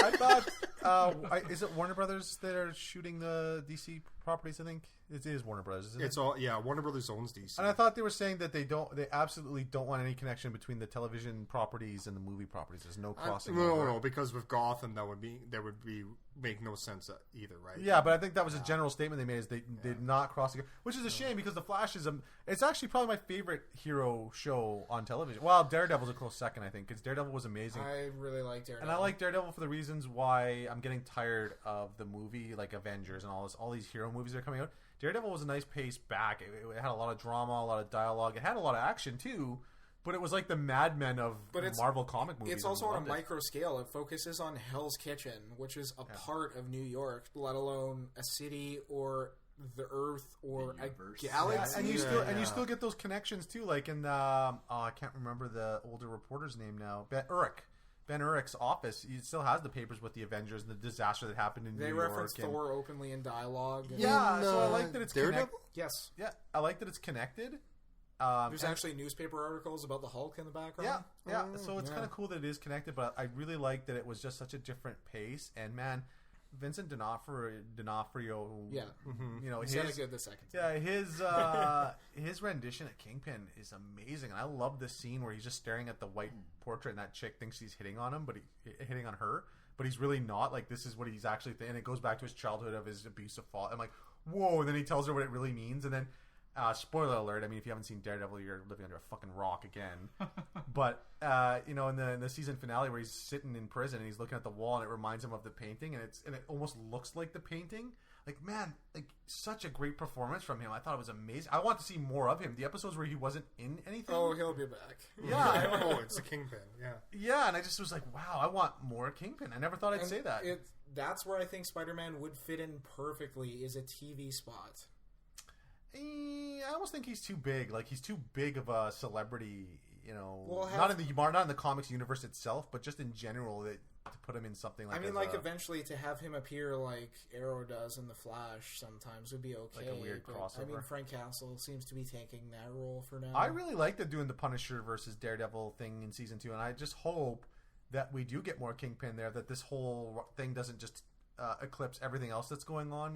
I thought. Is it Warner Brothers that are shooting the DC properties? I think it is Warner Brothers. Isn't It's it? all Warner Brothers owns DC. And I thought they were saying that they absolutely don't want any connection between the television properties and the movie properties. There's no crossing over. No, because with Gotham that would be make no sense either, right? Yeah, but I think that was a general statement they made is they did not cross, which is a shame because the Flash is it's actually probably my favorite hero show on television. Well, Daredevil's a close second, I think, because Daredevil was amazing. I really like Daredevil. And I like Daredevil for the reasons why I'm getting tired of the movie, like Avengers and all these hero movies that are coming out. Daredevil was a nice pace back. It had a lot of drama, a lot of dialogue. It had a lot of action too, but it was like the Mad Men of Marvel comic movies. It's also I on a loved it. micro scale. It focuses on Hell's Kitchen, which is a part of New York, let alone a city or the Earth or The universe. a galaxy. And you still get those connections too, like in the I can't remember the older reporter's name now. Ben Urich's office. He still has the papers with the Avengers and the disaster that happened in They New York. reference Thor openly in dialogue. and- Yeah, so I like that it's Daredevil. Yes. Yeah, I like that it's connected. There's and- actually newspaper articles about the Hulk in the background. Yeah. So it's yeah. kind of cool that it is connected, but I really like that it was just such a different pace. And man, Vincent D'Onofrio, Yeah. you know, He his said it good the second time. yeah, his rendition at Kingpin is amazing, and I love this scene where he's just staring at the white portrait, and that chick thinks he's hitting on him, but hitting on her, but he's really not. Like, this is what he's actually and it goes back to his childhood of his abusive father. I'm like, whoa! And then he tells her what it really means, and then. Spoiler alert! I mean, if you haven't seen Daredevil, you're living under a fucking rock again. But you know, in the season finale where he's sitting in prison and he's looking at the wall, and it reminds him of the painting, and it almost looks like the painting. Like, man, like such a great performance from him. I thought it was amazing. I want to see more of him. The episodes where he wasn't in anything. Oh, he'll be back. Yeah, Oh, it's the Kingpin. Yeah. yeah, and I just was like, wow, I want more Kingpin. I never thought I'd And say that. That's where I think Spider-Man would fit in perfectly, is a TV spot. I almost think he's too big. Like, he's too big of a celebrity. You know, Well, not in the comics universe itself, but just in general, to put him in something like. I mean, eventually to have him appear like Arrow does in the Flash sometimes would be okay. Like a weird but, crossover. I mean, Frank Castle seems to be taking that role for now. I really liked it doing the Punisher versus Daredevil thing in season 2, and I just hope that we do get more Kingpin there. That this whole thing doesn't just eclipse everything else that's going on.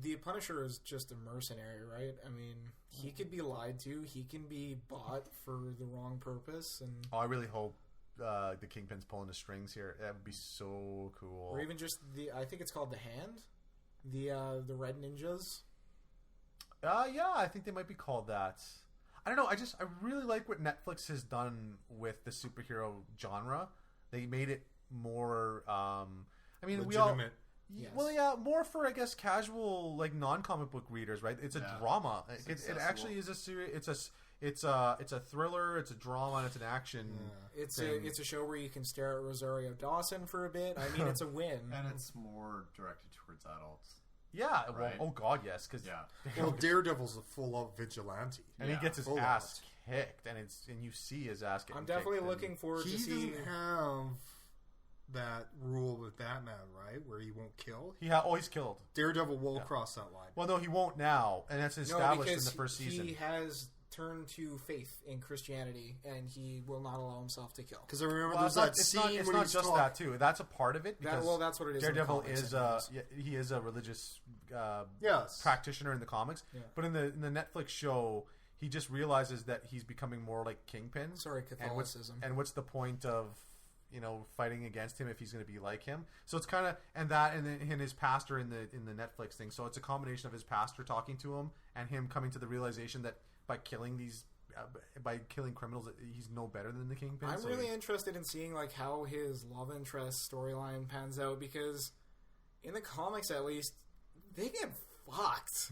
The Punisher is just a mercenary, right? I mean, he could be lied to. He can be bought for the wrong purpose, and I really hope the Kingpin's pulling the strings here. That would be so cool. or even just I think it's called the Hand, the Red Ninjas. Yeah, I think they might be called that. I don't know. I really like what Netflix has done with the superhero genre. They made it more. I mean, Legitimate. Yes. Well, yeah, more for I guess casual, like non-comic book readers, right? It's a drama. It actually is a series. It's a thriller. It's a drama. And it's an action. It's thing. a show where you can stare at Rosario Dawson for a bit. I mean, it's a win. And it's more directed towards adults. Yeah. Well, Right. oh God, yes. Because Well, Daredevil's a full-out vigilante. and he gets his full ass kicked, and you see his ass getting I'm definitely kicked, looking forward He to see. doesn't have that rule with Batman, right? Where he won't kill. He's killed. Daredevil will cross that line. Well, no, he won't now, and that's No, established in because the first season. he has turned to faith in Christianity, and he will not allow himself to kill. Because I remember Well, there's that it's scene not, it's when not he's just talking. that too. That's a part of it. Because That's what it is. in the Daredevil comics is anyways. he is a religious Yes. practitioner in the comics, Yeah. but in the Netflix show, he just realizes that he's becoming more like Kingpin. Sorry, Catholicism. And what's the point of fighting against him if he's going to be like him? So it's kind of and then his pastor in the Netflix thing. So it's a combination of his pastor talking to him and him coming to the realization that by killing criminals, he's no better than the Kingpin. I'm So really interested in seeing like how his love interest storyline pans out, because in the comics, at least, they get fucked.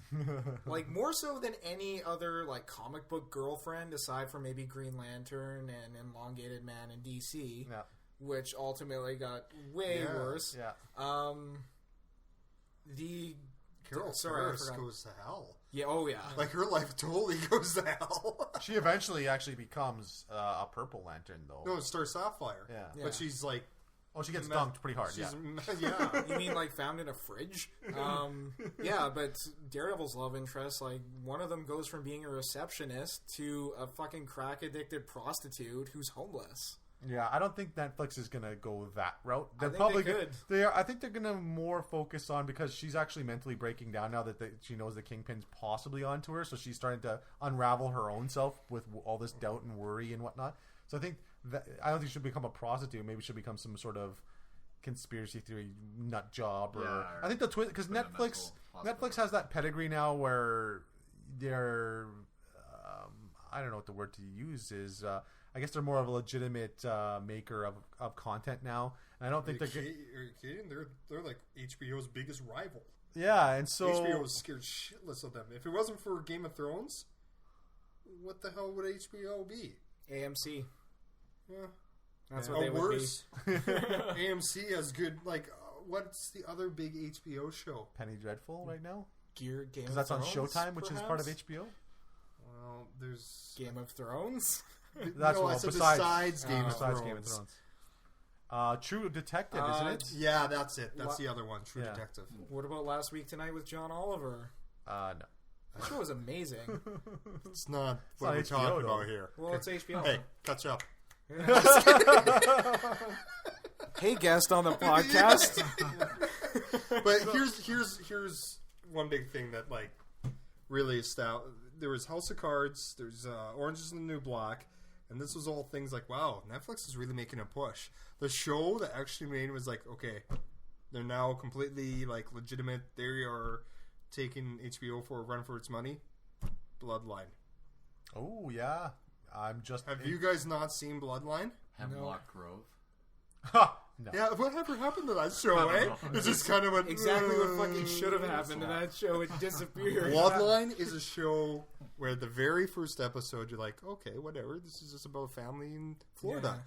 Like more so than any other like comic book girlfriend, aside from maybe Green Lantern and Elongated Man in DC, yeah. which ultimately got way worse. Yeah. Carol sorry, I Ferris forgot. goes to hell. Yeah. Oh yeah. Like her life totally goes to hell. She eventually actually becomes a Purple Lantern, though. No, it's Star Sapphire. Yeah. But she's like, Oh, she gets dunked pretty hard. she's, Yeah. yeah. You mean like found in a fridge? Yeah, but Daredevil's love interest, like one of them goes from being a receptionist to a fucking crack addicted prostitute who's homeless. Yeah, I don't think Netflix is gonna go that route. They're think probably they could. I think they're gonna more focus on, because she's actually mentally breaking down now that she knows the Kingpin's possibly onto her, so she's starting to unravel her own self with all this doubt and worry and whatnot. So I think I don't think she'll become a prostitute. Maybe she'll become some sort of conspiracy theory nut job, or I think the twist, because Netflix has that pedigree now where they're I don't know what the word to use is. I guess they're more of a legitimate maker of content now, and I don't think Are you kidding? They're like HBO's biggest rival. Yeah, and so HBO was scared shitless of them. If it wasn't for Game of Thrones, what the hell would HBO be? AMC. Yeah. That's what they would worse. AMC has good, like, what's the other big HBO show? Penny Dreadful right now, be. Game because of that's on Thrones, Showtime, which is part of perhaps? HBO. Well, there's Game of Thrones. That's no, well, I said besides Game of besides Thrones. Game of Thrones. True Detective, isn't it? Yeah, that's it. That's the other one, True Yeah. Detective. What about Last Week Tonight with John Oliver? No. That show was amazing. It's not what not we're HBO talking though. about here. Well, it's HBO. Hey, catch up. Hey, guest on the podcast. But here's one big thing that like really established. There was House of Cards. There's Orange is the New Black, and this was all things like, wow, Netflix is really making a push. The show that actually made it was like, okay, they're now completely like legitimate. They are taking HBO for a run for its money. Bloodline. Oh yeah, I'm just. Have you guys not seen Bloodline? Hemlock Grove. No. Yeah, whatever happened to that show, I eh? don't know. It's just kind of a Exactly what fucking should have happened to that show. It disappeared. Bloodline is a show where the very first episode you're like, okay, whatever, this is just about a family in Florida. Yeah.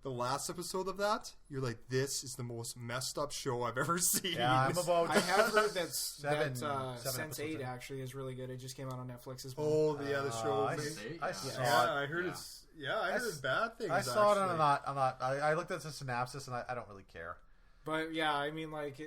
The last episode of that, you're like, this is the most messed up show I've ever seen. Yeah, I'm about. I have heard that seven Sense8 episodes in. actually is really good. It just came out on Netflix as well. Oh, the other show. I I saw yeah, it. I heard it's. Yeah, I heard bad things. I saw it, and actually. I'm not. I looked at the synopsis, and I don't really care. But yeah, I mean, like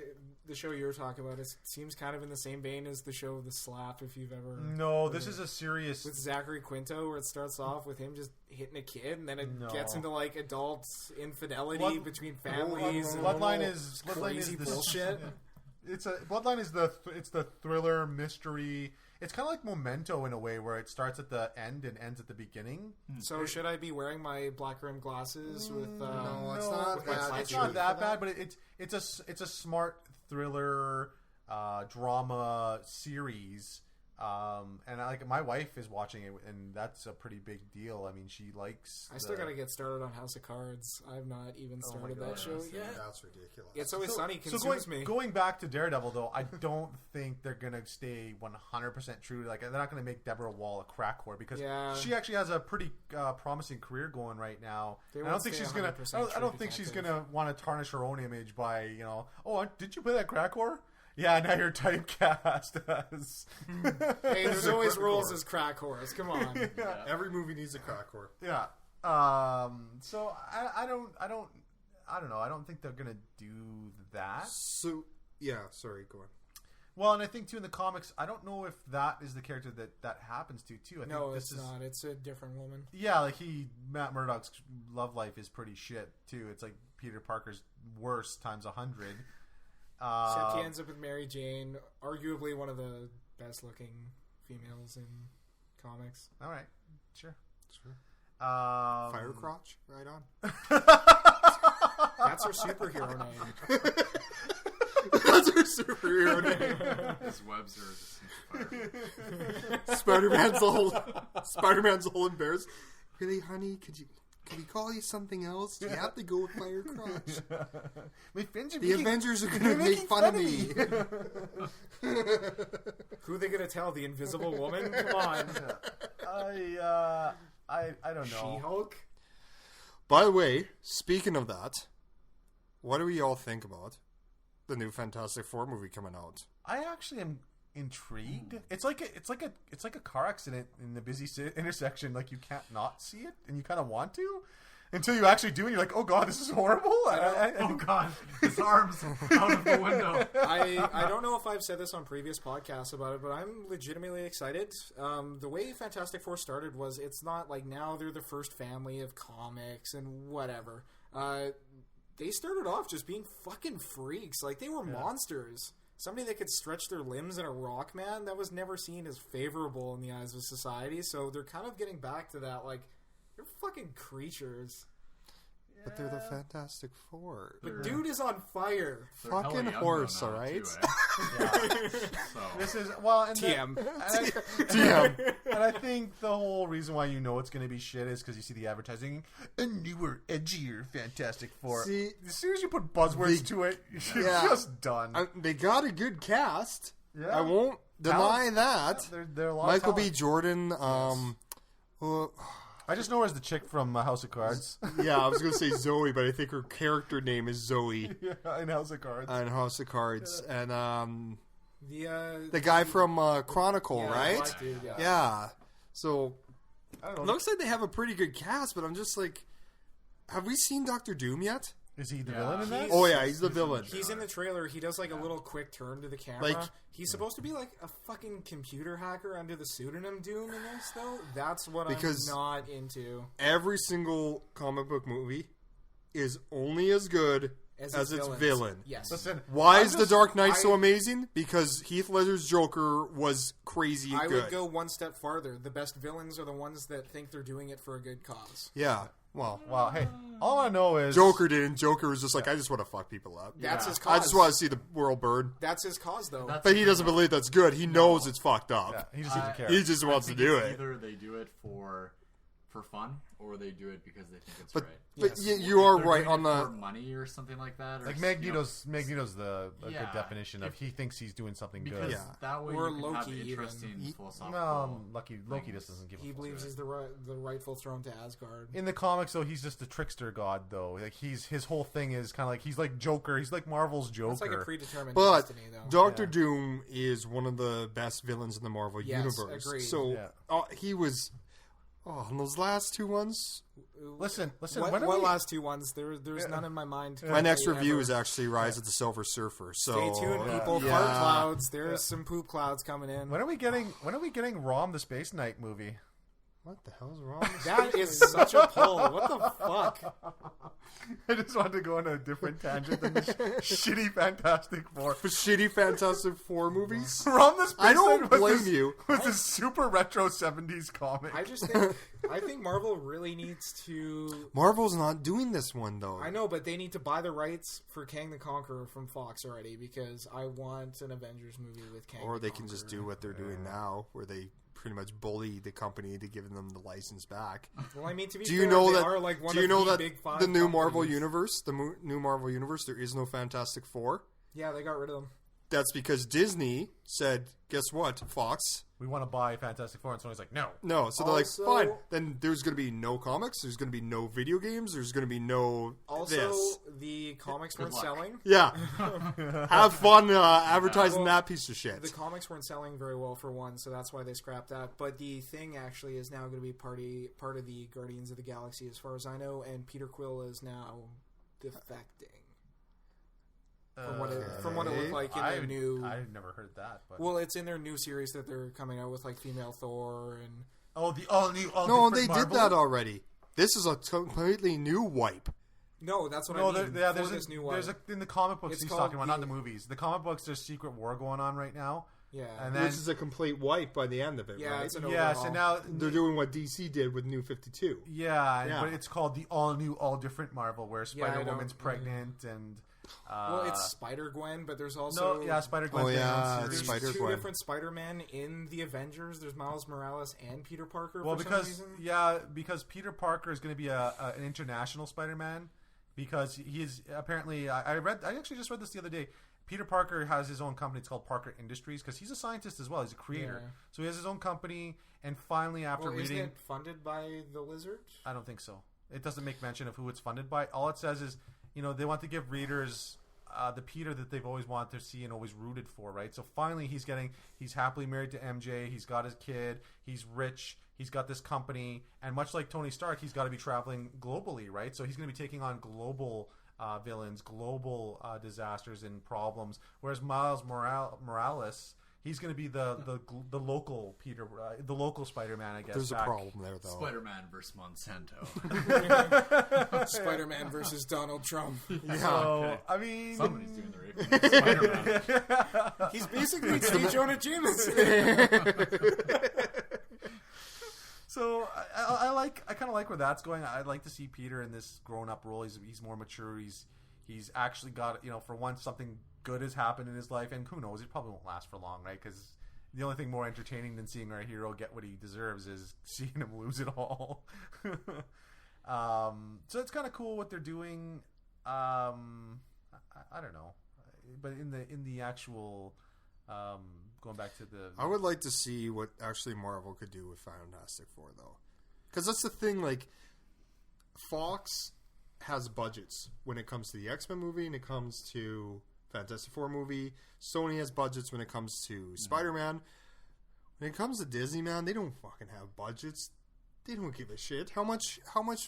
the show you were talking about, it seems kind of in the same vein as the show The Slap, if you've ever. No, this is a serious. With Zachary Quinto, where it starts off with him just hitting a kid, and then it No. gets into like adult infidelity Blood- between families. and Bloodline all is crazy this- bullshit. It's Bloodline is the thriller mystery. It's kind of like Memento in a way, where it starts at the end and ends at the beginning. So should I be wearing my black rimmed glasses with? No, it's not that. It's not that bad, but it's a smart thriller drama series. And my wife is watching it, and that's a pretty big deal. I mean, she likes. I still gotta get started on House of Cards. I've not even started that show Yeah, yet. that's ridiculous. It's Always Sunny So consumes me. going back to Daredevil, though, I don't think they're gonna stay 100% true. Like, they're not gonna make Deborah Wall a crack whore, because Yeah. she actually has a pretty promising career going right now. They I won't don't think stay she's gonna. 100% I don't true think she's detective. gonna want to tarnish her own image by, oh, did you play that crack whore? Yeah, now you're typecast as. Hey, there's always roles as crack whores. Come on. Yeah. Every movie needs a crack whore. Yeah. So I don't know. I don't think they're gonna do that. So yeah, sorry, go on. Well, and I think too in the comics, I don't know if that is the character that happens to too. I No, think it's not. It's a different woman. Yeah, like Matt Murdock's love life is pretty shit too. It's like Peter Parker's worse times 100. Except he ends up with Mary Jane, arguably one of the best looking females in comics. All right, sure. Fire crotch, right on. That's her superhero name. That's her superhero name. His webs are just fire. Spider-Man's all embarrassed. Really, honey? Could we call you something else? You have to go with fire crotch. The Avengers are going to make fun of me. Who are they going to tell? The Invisible Woman? Come on. I don't know. She-Hulk? By the way, speaking of that, what do we all think about the new Fantastic Four movie coming out? I actually am intrigued. It's like a car accident in the busy intersection. Like you can't not see it, and you kind of want to until you actually do, and you're like, "Oh God, this is horrible." Oh God, his arms out of the window. I don't know if I've said this on previous podcasts about it, but I'm legitimately excited. The way Fantastic Four started was it's not like now they're the first family of comics and whatever. They started off just being fucking freaks. Like they were monsters. Somebody that could stretch their limbs in a rock, man, that was never seen as favorable in the eyes of society. So they're kind of getting back to that, like, they're fucking creatures. But they're the Fantastic Four. But dude is on fire. They're Fucking hella young horse, though now, alright? too, eh? So This is and TM. And I think the whole reason why you know it's going to be shit is because you see the advertising, a newer, edgier Fantastic Four. See, as soon as you put buzzwords to it, you're just done. They got a good cast. Yeah. I won't deny that. They're a lot Michael of B. talent. Jordan. I just know her as the chick from House of Cards. Yeah, I was going to say Zoe, but I think her character name is Zoe Yeah, in House of Cards. on House of Cards. And The guy from Chronicle, yeah, right? black dude, yeah. Yeah. So I don't it know. looks like they have a pretty good cast, but I'm just like, have we seen Doctor Doom yet? Is he the Yeah. villain in that? Oh yeah, he's the villain. He's in the trailer. He does like a little quick turn to the camera. Like- He's supposed to be like a fucking computer hacker under the pseudonym Doom in this, though. That's what Because- I'm not into. Every single comic book movie is only as good as its villains. villain. Yes. Listen, Why I'm is The just- Dark Knight so I- amazing? Because Heath Ledger's Joker was crazy I good. would go one step farther. The best villains are the ones that think they're doing it for a good cause. Yeah. Well, Wow, hey, all I know is Joker didn't. Joker was just like, I just want to fuck people up. That's Yeah. his cause. I just want to see the world burn. That's his cause, though. That's But he doesn't believe that's good. He knows it's fucked up. Yeah, he just doesn't care. He just wants I to think do it's it. Either they do it for fun, or they do it because they think it's But right. but Yes. you are They're right doing on it the. for money or something like that. Or, Like you know, Magneto's a good Yeah. definition of he thinks he's doing something because good. Yeah. that way Or you can have Loki even. interesting philosophical. No, Loki just doesn't give a He fuck. believes he's the rightful throne to Asgard. In the comics, though, he's just a trickster god. Though, like his whole thing is kind of like he's like Joker. He's like Marvel's Joker. It's like a predetermined But destiny, though. Doctor Yeah. Doom is one of the best villains in the Marvel Yes, universe. agreed. So Yeah. he was. Oh, and those last two ones. Listen. What when are we- last two ones? There's none in my mind. My next currently review ever. is actually Rise of the Silver Surfer. So Stay tuned, Yeah. people. Yeah. Fart clouds. There's some poop clouds coming in. When are we getting Rom the Space Knight movie? What the hell's wrong? with That is such a pull. What the fuck? I just wanted to go on a different tangent than the shitty Fantastic Four. For shitty Fantastic Four movies? Rom the Space I don't Knight was blame this, you. Was this super retro 70s comic? I think Marvel really needs to. Marvel's not doing this one though. I know, but they need to buy the rights for Kang the Conqueror from Fox already because I want an Avengers movie with Kang. Or the they can just do Conqueror. what they're doing now, where they pretty much bully the company into giving them the license back. Well, I mean, to be Do you fair, know they that? are like one Do you of know the that big five the new Marvel companies. universe, new Marvel universe, there is no Fantastic Four. Yeah, they got rid of them. That's because Disney said, "Guess what, Fox? We want to buy Fantastic Four, and Sony's like, no. No." So they're Also- like, "Fine." Then there's going to be no comics. There's going to be no video games. There's going to be no Also, this. the comics weren't luck. selling. Yeah. Have fun advertising that piece of shit. The comics weren't selling very well for one, so that's why they scrapped that. But the thing actually is now going to be part of the Guardians of the Galaxy, as far as I know, and Peter Quill is now defecting. From what it looked like in their new... I've never heard that. But... Well, it's in their new series that they're coming out with, like Female Thor and... Oh, the all-new... No, they did that already. This is a completely new wipe. No, that's what No, I mean. there's this new one. in the comic books It's he's called talking about, not the movies. The comic books, there's secret war going on right now. Yeah. And then, Which is a complete wipe by the end of it, yeah, right? it's an yeah, overhaul. so now... They're doing what DC did with New 52. Yeah, but it's called the all-new, all-different Marvel, where Spider-Woman's pregnant and... well, it's Spider-Gwen, but there's also... Spider-Gwen. Oh, yeah, There's Spider-Gwen. two different Spider-Men in the Avengers. There's Miles Morales and Peter Parker. Well, for some because reason. because Peter Parker is going to be an international Spider-Man, because he's apparently I actually just read this the other day. Peter Parker has his own company. It's called Parker Industries, because he's a scientist as well. He's a creator, so he has his own company. And finally, after reading, isn't it funded by the Lizard? I don't think so. It doesn't make mention of who it's funded by. All it says is, they want to give readers the Peter that they've always wanted to see and always rooted for, right? So finally he's happily married to MJ, he's got his kid, he's rich, he's got this company, and much like Tony Stark, he's got to be traveling globally, right? So he's going to be taking on global villains, global disasters and problems, whereas Miles Morales... He's going to be the local Peter, the local Spider-Man, I guess. There's a problem there, though. Spider-Man versus Monsanto. Spider-Man versus Donald Trump. Yeah. So, I mean... Somebody's doing the raping. Spider-Man. He's basically J. Jonah Jameson. So I kind of like where that's going. I'd like to see Peter in this grown-up role. He's more mature. He's actually got, for once, something good has happened in his life, and who knows, it probably won't last for long, right? Because the only thing more entertaining than seeing our hero get what he deserves is seeing him lose it all. So it's kind of cool what they're doing. I don't know, but in the actual going back to the, I would like to see what actually Marvel could do with Fantastic Four, though, because that's the thing. Like, Fox has budgets when it comes to the X-Men movie and it comes to Fantastic Four movie. Sony has budgets when it comes to Spider-Man. When it comes to Disney, man, they don't fucking have budgets. They don't give a shit. How much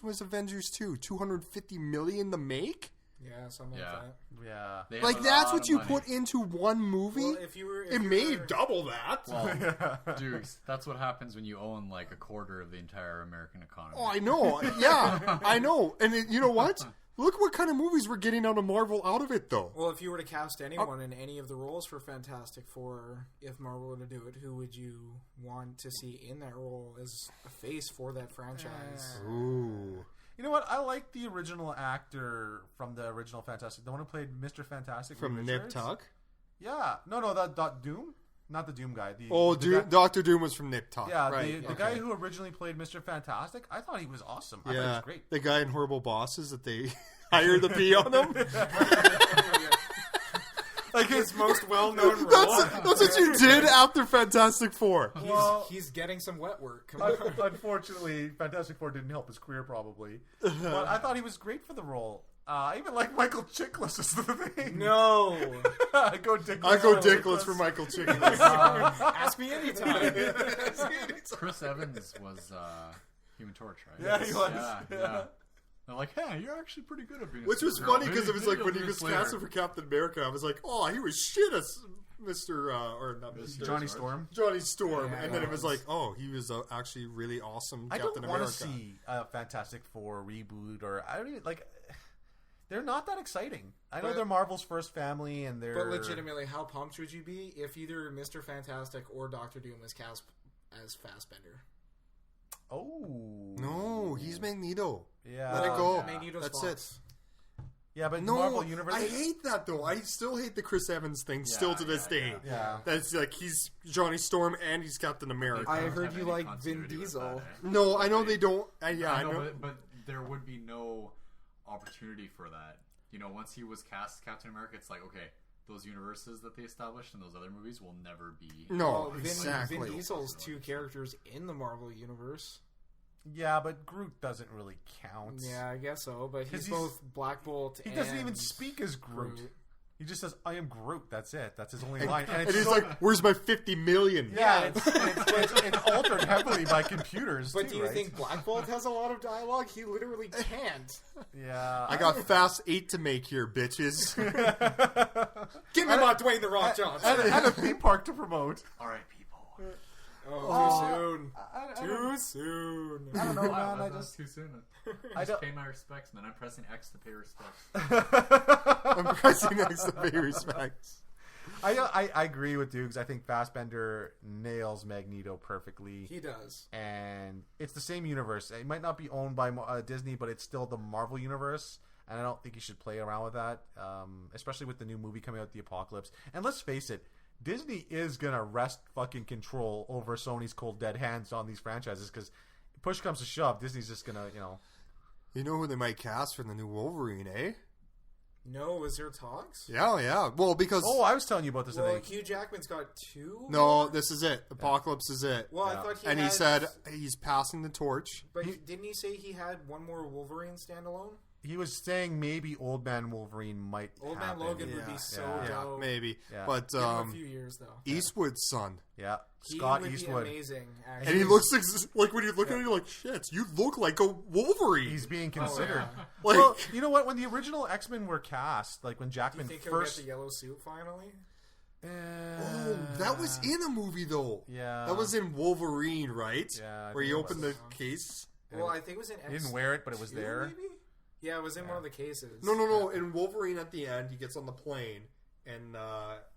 was Avengers 2? $250 million to make? Yeah, something like that. yeah. They have Like, a that's lot what of you money. put into one movie? Well, if you were, It made double that. Well, Dukes, that's what happens when you own like a quarter of the entire American economy. Oh, I know. Yeah, I know. And you know what? Look what kind of movies we're getting out of Marvel out of it, though. Well, if you were to cast anyone in any of the roles for Fantastic Four, if Marvel were to do it, who would you want to see in that role as a face for that franchise? Ooh. You know what? I like the original actor from the original Fantastic, the one who played Mr. Fantastic From Reed Nip Richards. Tuck? Yeah, no, that Doom, not the Doom guy. Dr. Doom was from Nip Tuck. Yeah, right. the guy who originally played Mr. Fantastic. I thought he was awesome. I thought he Yeah, was great. the guy in Horrible Bosses that they hired to be on him. Like his most well-known role. That's what you did after Fantastic Four. He's getting some wet work. Come on. Unfortunately, Fantastic Four didn't help his career, probably. But I thought he was great for the role. I even like Michael Chiklis is the thing. No. I go Dickless. I go Dickless for Michael Chiklis. Ask me anytime. Chris Evans was Human Torch, right? Yeah, he was. Yeah. They're like, hey, you're actually pretty good at being a Which was superhero. funny because Maybe it was like you'll when do he was this later." casted for Captain America, I was like, oh, he was shit as Mr. Or not Mr. Johnny Storm. Johnny Storm. Yeah, And then he it was was. like, oh, he was actually really awesome I Captain don't want America. to see a Fantastic Four reboot, or I don't even like. They're not that exciting. I know But- they're Marvel's first family, and they're. But legitimately, how pumped would you be if either Mr. Fantastic or Doctor Doom is cast as Fassbender? Oh No, he's Magneto. Yeah, Let it go. Magneto's That's Fox. Yeah, but No, Marvel Universe. I hate that though. I still hate the Chris Evans thing still to this day. Yeah. That's like he's Johnny Storm and he's Captain America. I Don't heard have you any like Vin continuity with Diesel. that, eh? No, I know they don't. I know. But there would be no opportunity for that. Once he was cast Captain America, it's like, okay, those universes that they established in those other movies will never be. No, Well, exactly. Vin Diesel's two characters in the Marvel universe. Yeah, but Groot doesn't really count. Yeah, I guess so. But he's he's- both Black Bolt. He doesn't even and speak as Groot. Groot. He just says, "I am Groot." That's it. That's his only line. And he's like, "Where's my 50 million?" yeah, it's altered heavily by computers. But too, do you right? think Black Bolt has a lot of dialogue? He literally can't. Yeah, I got Fast 8 to make here, bitches. Give me my Dwayne the Rock Johnson. and a theme park to promote. All right, people. Oh, too soon. I don't know, Wow, man. I that's just too soon. I Just don't. pay my respects, man. I'm pressing X to pay respects. I'm pressing next to pay respects. I agree with Dukes. I think Fassbender nails Magneto perfectly. He does. And it's the same universe. It might not be owned by Disney, but it's still the Marvel universe. And I don't think you should play around with that, especially with the new movie coming out, The Apocalypse. And let's face it, Disney is going to wrest fucking control over Sony's cold dead hands on these franchises because push comes to shove, Disney's just going to, You know who they might cast for the new Wolverine, eh? No, is there talks? Yeah. Well, because... Oh, I was telling you about this, I Well, think. Hugh Jackman's got 2. No, this is it. Apocalypse is it. Well, Yeah. I thought he And had, he said he's passing the torch. But didn't he say he had one more Wolverine standalone? He was saying maybe Old Man Wolverine might Old happen. Man Logan would be so Yeah, dope. maybe. Yeah. But Give him a few years though. Eastwood's son. Yeah, He Scott would Eastwood. be amazing. Actually. And he looks like when you look at him, you're like, shit, you look like a Wolverine. He's being Oh, considered. yeah. like, Well, you know what? When the original X-Men were cast, like when Do you Jackman think he'll first, get the yellow suit finally? oh, that was in a movie though. Yeah. That was in Wolverine, right? Yeah, I Where think you it opened was. the case. Well, I think it was in X. he didn't wear it, but it was there. Maybe? Yeah, it was in one of the cases. No. In Wolverine at the end, he gets on the plane, and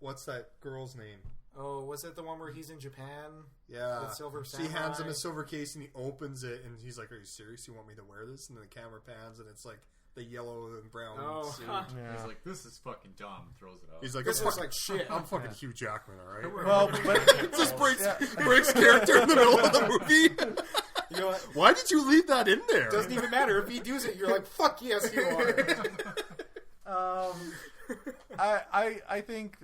what's that girl's name? Oh, was it the one where he's in Japan? Yeah. With Silver So he hands him Samurai? a silver case, and he opens it, and he's like, "Are you serious? You want me to wear this?" And then the camera pans, and it's like the yellow and brown Oh, suit. Yeah. He's like, this is fucking dumb. Throws it out. He's like, This I'm looks fucking, like shit. I'm fucking Hugh Jackman, all right? Well, but Just breaks character in the middle of the movie. You know what? Why did you leave that in there? Doesn't even matter if he does it. You're like, fuck yes, you are. I think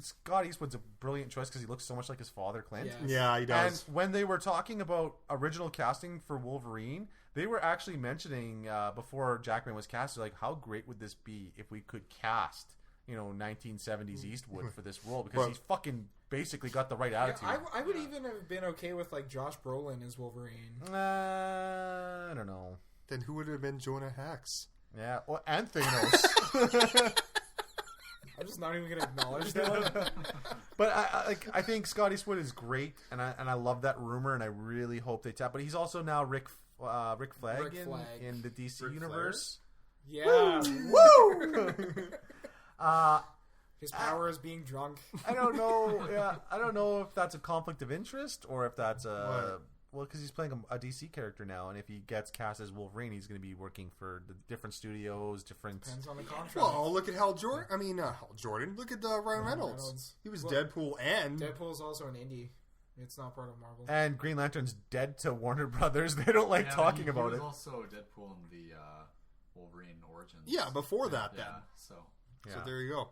Scott Eastwood's a brilliant choice because he looks so much like his father, Clint. Yeah. Yeah, he And does. when they were talking about original casting for Wolverine, they were actually mentioning before Jackman was cast, like, how great would this be if we could cast, 1970s Eastwood for this role because Well- he's fucking basically got the right attitude. I would even have been okay with like Josh Brolin as Wolverine. I don't know. Then who would have been Jonah Hex? Yeah, well, and Thanos. I'm just not even gonna acknowledge that. But I think Scott Eastwood is great, and I love that rumor, and I really hope they tap. But he's also now Rick Flag, Rick Flag. in the DC Ric universe. Yeah, Woo! his power is being drunk. I don't know. Yeah, I don't know if that's a conflict of interest or if that's a because he's playing a DC character now, and if he gets cast as Wolverine, he's going to be working for the different studios, different. Depends on the contract. Well, look at Hal Jordan. I mean, Hal Jordan. Look at Ryan Reynolds. Reynolds. He was Well, Deadpool and Deadpool's also an indie. It's not part of Marvel. And Green Lantern's dead to Warner Brothers. They don't like Yeah, talking he about was it. also Deadpool in the Wolverine Origins. yeah, before that. Yeah, Then so so there you go.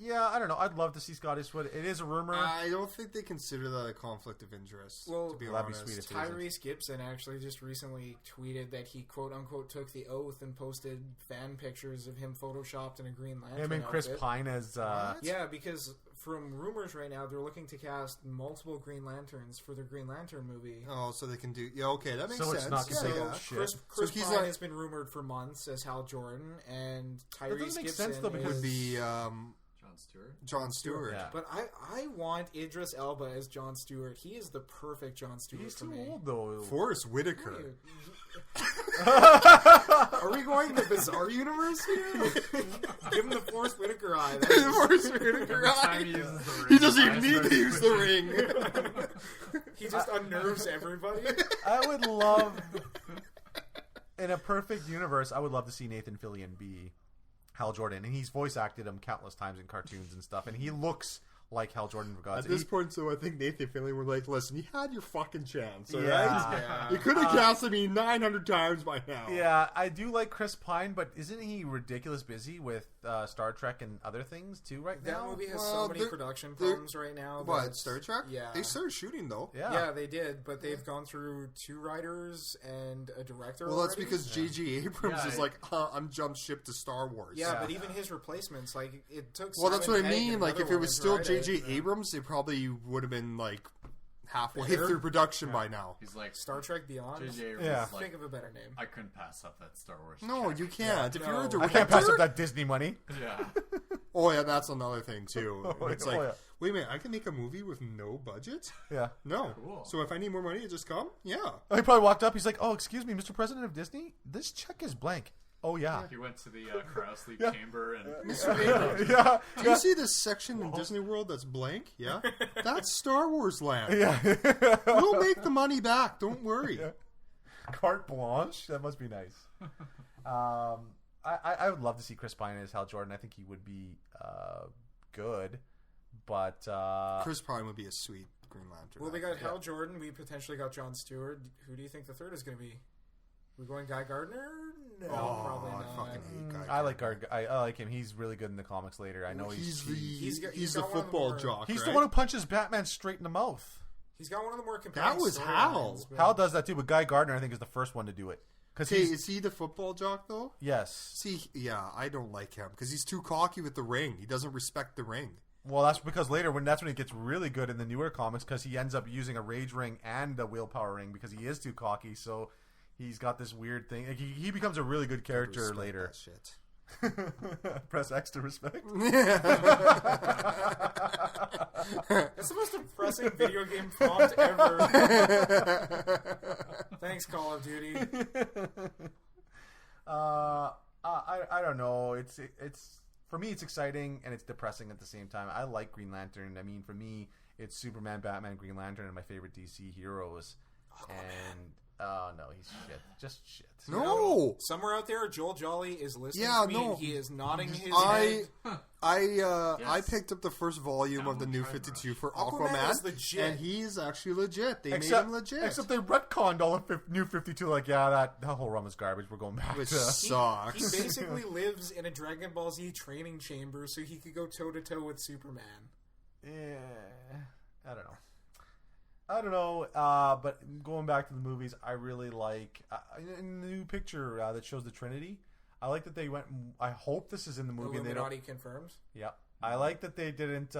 Yeah, I don't know. I'd love to see Scott Eastwood. It is a rumor. I don't think they consider that a conflict of interest. Well, to be that'd be honest, sweet if it Tyrese Gibson actually just recently tweeted that he quote unquote took the oath and posted fan pictures of him photoshopped in a Green Lantern Him and Chris outfit. Pine as. Yeah, because from rumors right now, they're looking to cast multiple Green Lanterns for their Green Lantern movie. Oh, so they can do. Yeah, okay, that makes So sense. it's not Yeah, to say yeah. that shit. Chris he's Pine like- has been rumored for months as Hal Jordan, and That Tyrese doesn't make Gibson sense, though, because- Would be John Stewart. John Stewart. Yeah. But I want Idris Elba as John Stewart. He is the perfect John Stewart He's for too me. old though. Forrest Whitaker. Are we going the bizarre universe here? Give him the Forrest Whitaker eye. Forrest Whitaker. Time he uses the ring, He doesn't even eyes need start to use the shooting. ring. He just unnerves everybody. I would love, in a perfect universe, I would love to see Nathan Fillion be Hal Jordan, and he's voice acted him countless times in cartoons and stuff, and he looks like Hal Jordan for God's At this point, so I think Nathan Fillion were like, listen, you had your fucking chance, all right? Yeah. You could have casted me 900 times by now. Yeah, I do like Chris Pine, but isn't he ridiculous busy with Star Trek and other things too right That now? movie has Well, so many they're- production problems right now. What, that- Star Trek? Yeah. They started shooting, though. Yeah, they did, but they've gone through 2 writers and a director. Well, that's already. because J.J. Abrams Yeah, is like, I'm jumped ship to Star Wars. Yeah, Yeah. but even his replacements, like it took. Well, that's what Simon I Pegg mean. and Like, if another it was woman still to write it. J.J. Abrams, it probably would have been, like, halfway Better? through production by now. He's like Star Trek Beyond. J.J. Abrams. Yeah. Is like, Think of a better name. I couldn't pass up that Star Wars. No, check. you can't. If No. you're a I director... I can't pass up that Disney money. Yeah. Oh, yeah, that's another thing, too. Oh, It's yeah. like, Oh, yeah. wait a minute, I can make a movie with no budget? Yeah. No. Cool. So if I need more money, it just come? Yeah. He probably walked up. He's like, "Oh, excuse me, Mr. President of Disney. This check is blank." Oh yeah. He went to the cryosleep Yeah. chamber and Mr. Abrams, Yeah. do you see this section in Disney World that's blank? Yeah? That's Star Wars land. Yeah. We'll make the money back. Don't worry. Yeah. Carte blanche. That must be nice. I would love to see Chris Pine as Hal Jordan. I think he would be good, but Chris Pine would be a sweet Green Lantern. Well, we got Hal Jordan. We potentially got Jon Stewart. Who do you think the third is going to be? We're going Guy Gardner? No, probably I not. fucking hate Guy. I like I like him. He's really good in the comics later. I know He's he's He's the got one of the football more- jock. he's right? the one who punches Batman straight in the mouth. He's got one of the more compelling That was storylines, Hal. but- Hal does that too, but Guy Gardner I think is the first one to do it. Because Hey, is he the football jock though? yes. See, yeah, I don't like him because he's too cocky with the ring. He doesn't respect the ring. Well, that's because later that's when he gets really good in the newer comics because he ends up using a rage ring and a willpower ring because he is too cocky. So he's got this weird thing. Like, he becomes a really good character Respect later. that shit. Press X to respect. It's the most depressing video game prompt ever. Thanks, Call of Duty. I don't know. It's for me it's exciting and it's depressing at the same time. I like Green Lantern. I mean, for me, it's Superman, Batman, Green Lantern, and my favorite DC heroes. And no, he's shit. Just shit. No, Somewhere out there, Joel Jolly is listening Yeah, to me no. and he is nodding his I head. picked up the first volume of the New 52 for Aquaman Aquaman, is legit. and he's actually legit. They Except, made him legit, except they retconned all of New 52. Like, yeah, that whole run was garbage. We're going back which to. He sucks. basically lives in a Dragon Ball Z training chamber so he could go toe-to-toe with Superman. Yeah, I don't know. But going back to the movies, I really like in the new picture that shows the Trinity. I like that they went. I hope this is in the movie. And they don't. Illuminati confirmed. Yeah, I like that they didn't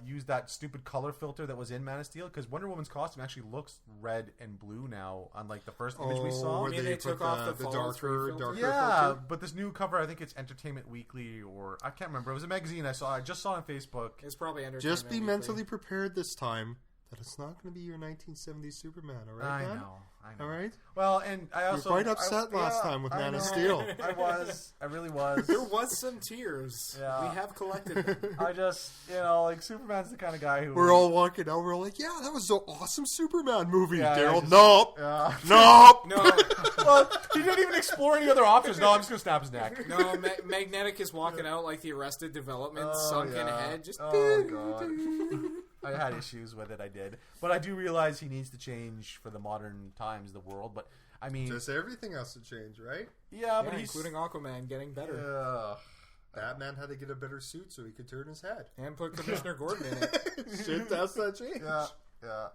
use that stupid color filter that was in Man of Steel because Wonder Woman's costume actually looks red and blue now, unlike the first image we saw. where I mean, they took put off the Fallout 3 filter? darker Yeah, filter. but this new cover, I think it's Entertainment Weekly, or I can't remember. It was a magazine I saw. I just saw it on Facebook. It's probably Entertainment Just be Weekly. mentally prepared this time that it's not going to be your 1970s Superman. All right, I man? know. All right. Well, and I also quite upset last time with I Man of know. Steel. I was. I really was. There was some tears. Yeah. We have collected them. I just, like Superman's the kind of guy who We're all walking out. We're all like, "Yeah, that was an awesome Superman movie." Yeah, Daryl, I just- nope, Yeah. nope. No, Well, he didn't even explore any other options. No, I'm just gonna snap his neck. no. Magnetic is walking out like the Arrested Development, sunken yeah. head. Just Oh god. I had issues with it. I did, but I do realize he needs to change for the modern times, the world. But I mean, Just everything has to change, right? yeah, but yeah, he's including Aquaman getting better Batman had to get a better suit so he could turn his head. and put Commissioner Gordon in it. Shit, that's that change. yeah.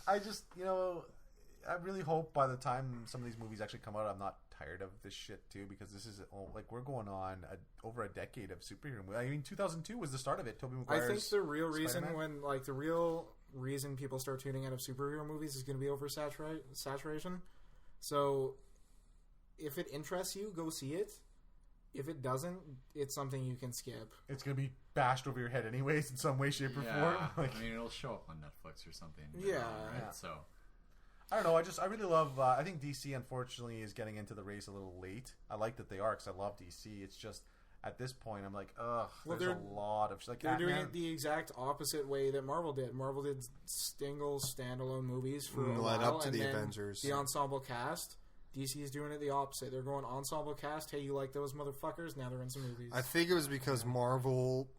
I just, I really hope by the time some of these movies actually come out, I'm not tired of this shit too, because this is we're going on over a decade of superhero movies. I mean, 2002 was the start of it. Tobey Maguire's I think the real reason Spider-Man. the real reason people start tuning out of superhero movies is going to be saturation. So, if it interests you, go see it. If it doesn't, it's something you can skip. It's gonna be bashed over your head anyways in some way, shape, or form. Yeah, Like, I mean, it'll show up on Netflix or something. Yeah. right? Yeah. So I don't know. I really love. I think DC unfortunately is getting into the race a little late. I like that they are because I love DC. It's just at this point I'm like, ugh. Well, there's a lot of like. They're doing Batman- it the exact opposite way that Marvel did. Marvel did single standalone movies for a Led while, up to and the then Avengers. the ensemble cast. DC is doing it the opposite. They're going ensemble cast. Hey, you like those motherfuckers? Now they're in some movies. I think it was because Marvel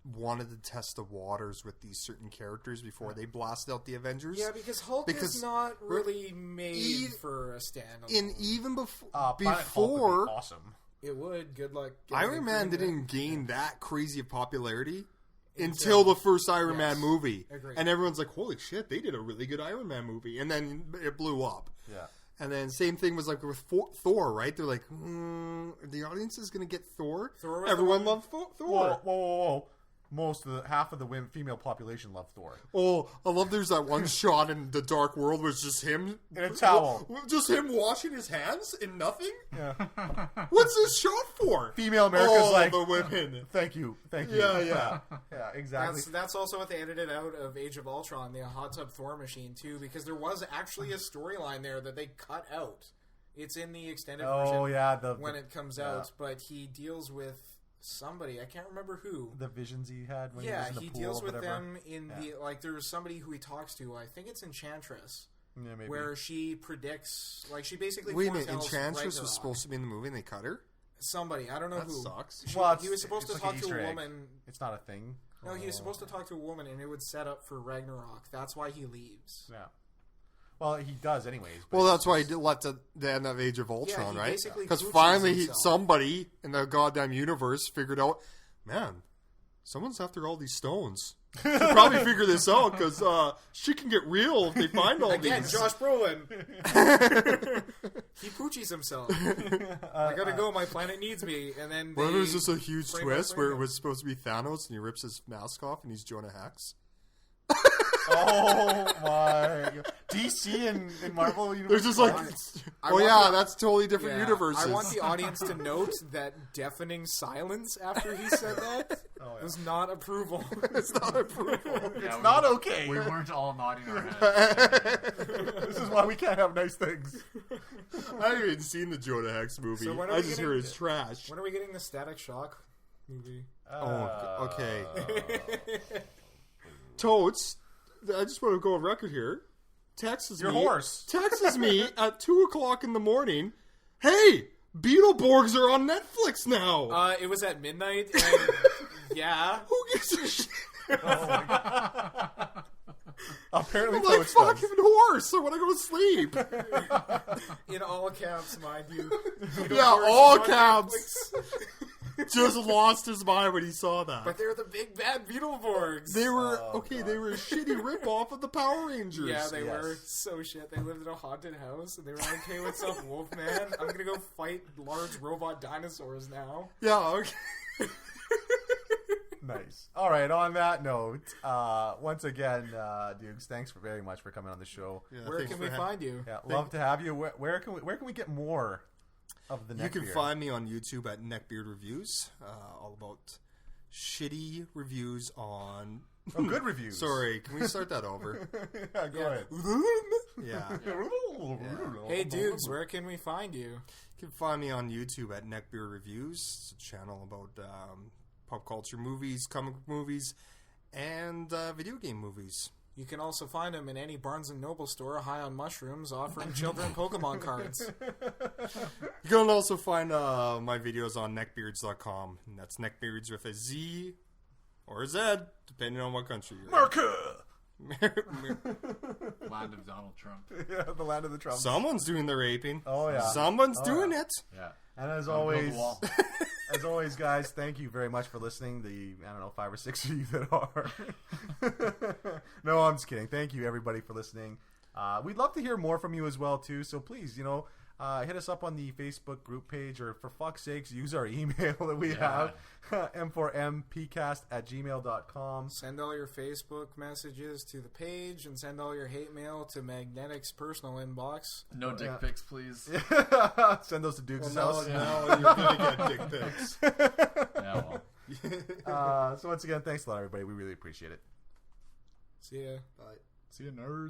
wanted to test the waters with these certain characters before they blasted out the Avengers. Yeah, because Hulk is not really made for a standalone. And even before, Planet Hulk would be awesome. It would. Good luck. Iron Man didn't gain that crazy of popularity until the first Iron Man movie. Agreed. And everyone's like, holy shit, they did a really good Iron Man movie. And then it blew up. Yeah. And then same thing was like with Thor, right? They're like, the audience is going to get Thor. Everyone loved Thor. Whoa. Half of the female population love Thor. Oh, I love there's that one shot in The Dark World where it's just him. In a towel. Just him washing his hands in nothing? Yeah. What's this shot for? Female America's like, the women. Thank you. Yeah. Yeah, exactly. That's also what they edited out of Age of Ultron, the hot tub Thor machine, too, because there was actually a storyline there that they cut out. It's in the extended version when it comes out, but he deals with somebody. I can't remember who. The visions he had when he was in the pool. He deals with them in the... Like, there's somebody who he talks to. I think it's Enchantress. Yeah, maybe. Where she predicts... Like, she basically Wait a minute, foretells Enchantress Ragnarok. was supposed to be in the movie and they cut her? Somebody. I don't know that who. Sucks. He was supposed to talk to a woman... It's not a thing. No, he was supposed to talk to a woman and it would set up for Ragnarok. That's why he leaves. Yeah. Well, he does anyways. Well, that's why he left the end of Age of Ultron, right? Basically Because pooches finally himself. somebody in the goddamn universe figured out, man, someone's after all these stones. Should probably figure this out because she can get real if they find all Again, these. Josh Brolin. He poochies himself. I gotta go. My planet needs me. And then Well, there's just a huge frame twist by where frame. it was supposed to be Thanos and he rips his mask off and he's Jonah Hex. Oh my God. DC and Marvel universe. There's just like, that's totally different Yeah, universes. I want the audience to note that deafening silence after he said that was not approval. It's not approval. It's not okay. We weren't all nodding our heads. This is why we can't have nice things. I haven't even seen the Jonah Hex movie. So when are I we just getting- heard it's trash. When are we getting the Static Shock movie? Oh, okay. Totes, I just want to go on record here. Texts Your me. horse. Texts me at 2:00 in the morning. Hey, Beetleborgs are on Netflix now. It was at midnight, and yeah. Who gives a shit? Oh my God. Apparently, I'm like, Totes fucking does. horse. I want to go to sleep. In all caps, mind you. Yeah, all caps. Just lost his mind when he saw that. But they're the big bad Beetleborgs. They were they were a shitty ripoff of the Power Rangers. Yeah, they were so shit. They lived in a haunted house, and they were like, "Hey, what's up, Wolfman? I'm gonna go fight large robot dinosaurs now." Yeah, okay. Nice. All right. On that note, once again, Dukes, thanks very much for coming on the show. Yeah, Where can we find you? Yeah, love to have you. Where can we get more of the You can Neckbeard? find me on YouTube at Neckbeard Reviews, all about shitty reviews on... Oh, good reviews. Sorry, can we start that over? Yeah, go ahead. Yeah. Hey, dudes, where can we find you? You can find me on YouTube at Neckbeard Reviews. It's a channel about pop culture movies, comic book movies, and video game movies. You can also find him in any Barnes & Noble store high on mushrooms offering children Pokemon cards. You can also find my videos on neckbeards.com. And that's neckbeards with a Z or a Z, depending on what country you're in. Land of Donald Trump. Yeah, the land of the Trump. Someone's doing the raping. Oh, yeah. Someone's doing it. Yeah. And as Don't build always, the wall. as always, guys, thank you very much for listening. The 5 or 6 of you that are. No, I'm just kidding. Thank you, everybody, for listening. We'd love to hear more from you as well, too. So please, hit us up on the Facebook group page, or for fuck's sakes, use our email that we have, m4mpcast@gmail.com. Send all your Facebook messages to the page and send all your hate mail to Magnetic's personal inbox. No dick pics, please. Send those to Duke's No, house. you're going to get dick pics. Yeah, well. So once again, thanks a lot, everybody. We really appreciate it. See ya. Bye. See you, nerds.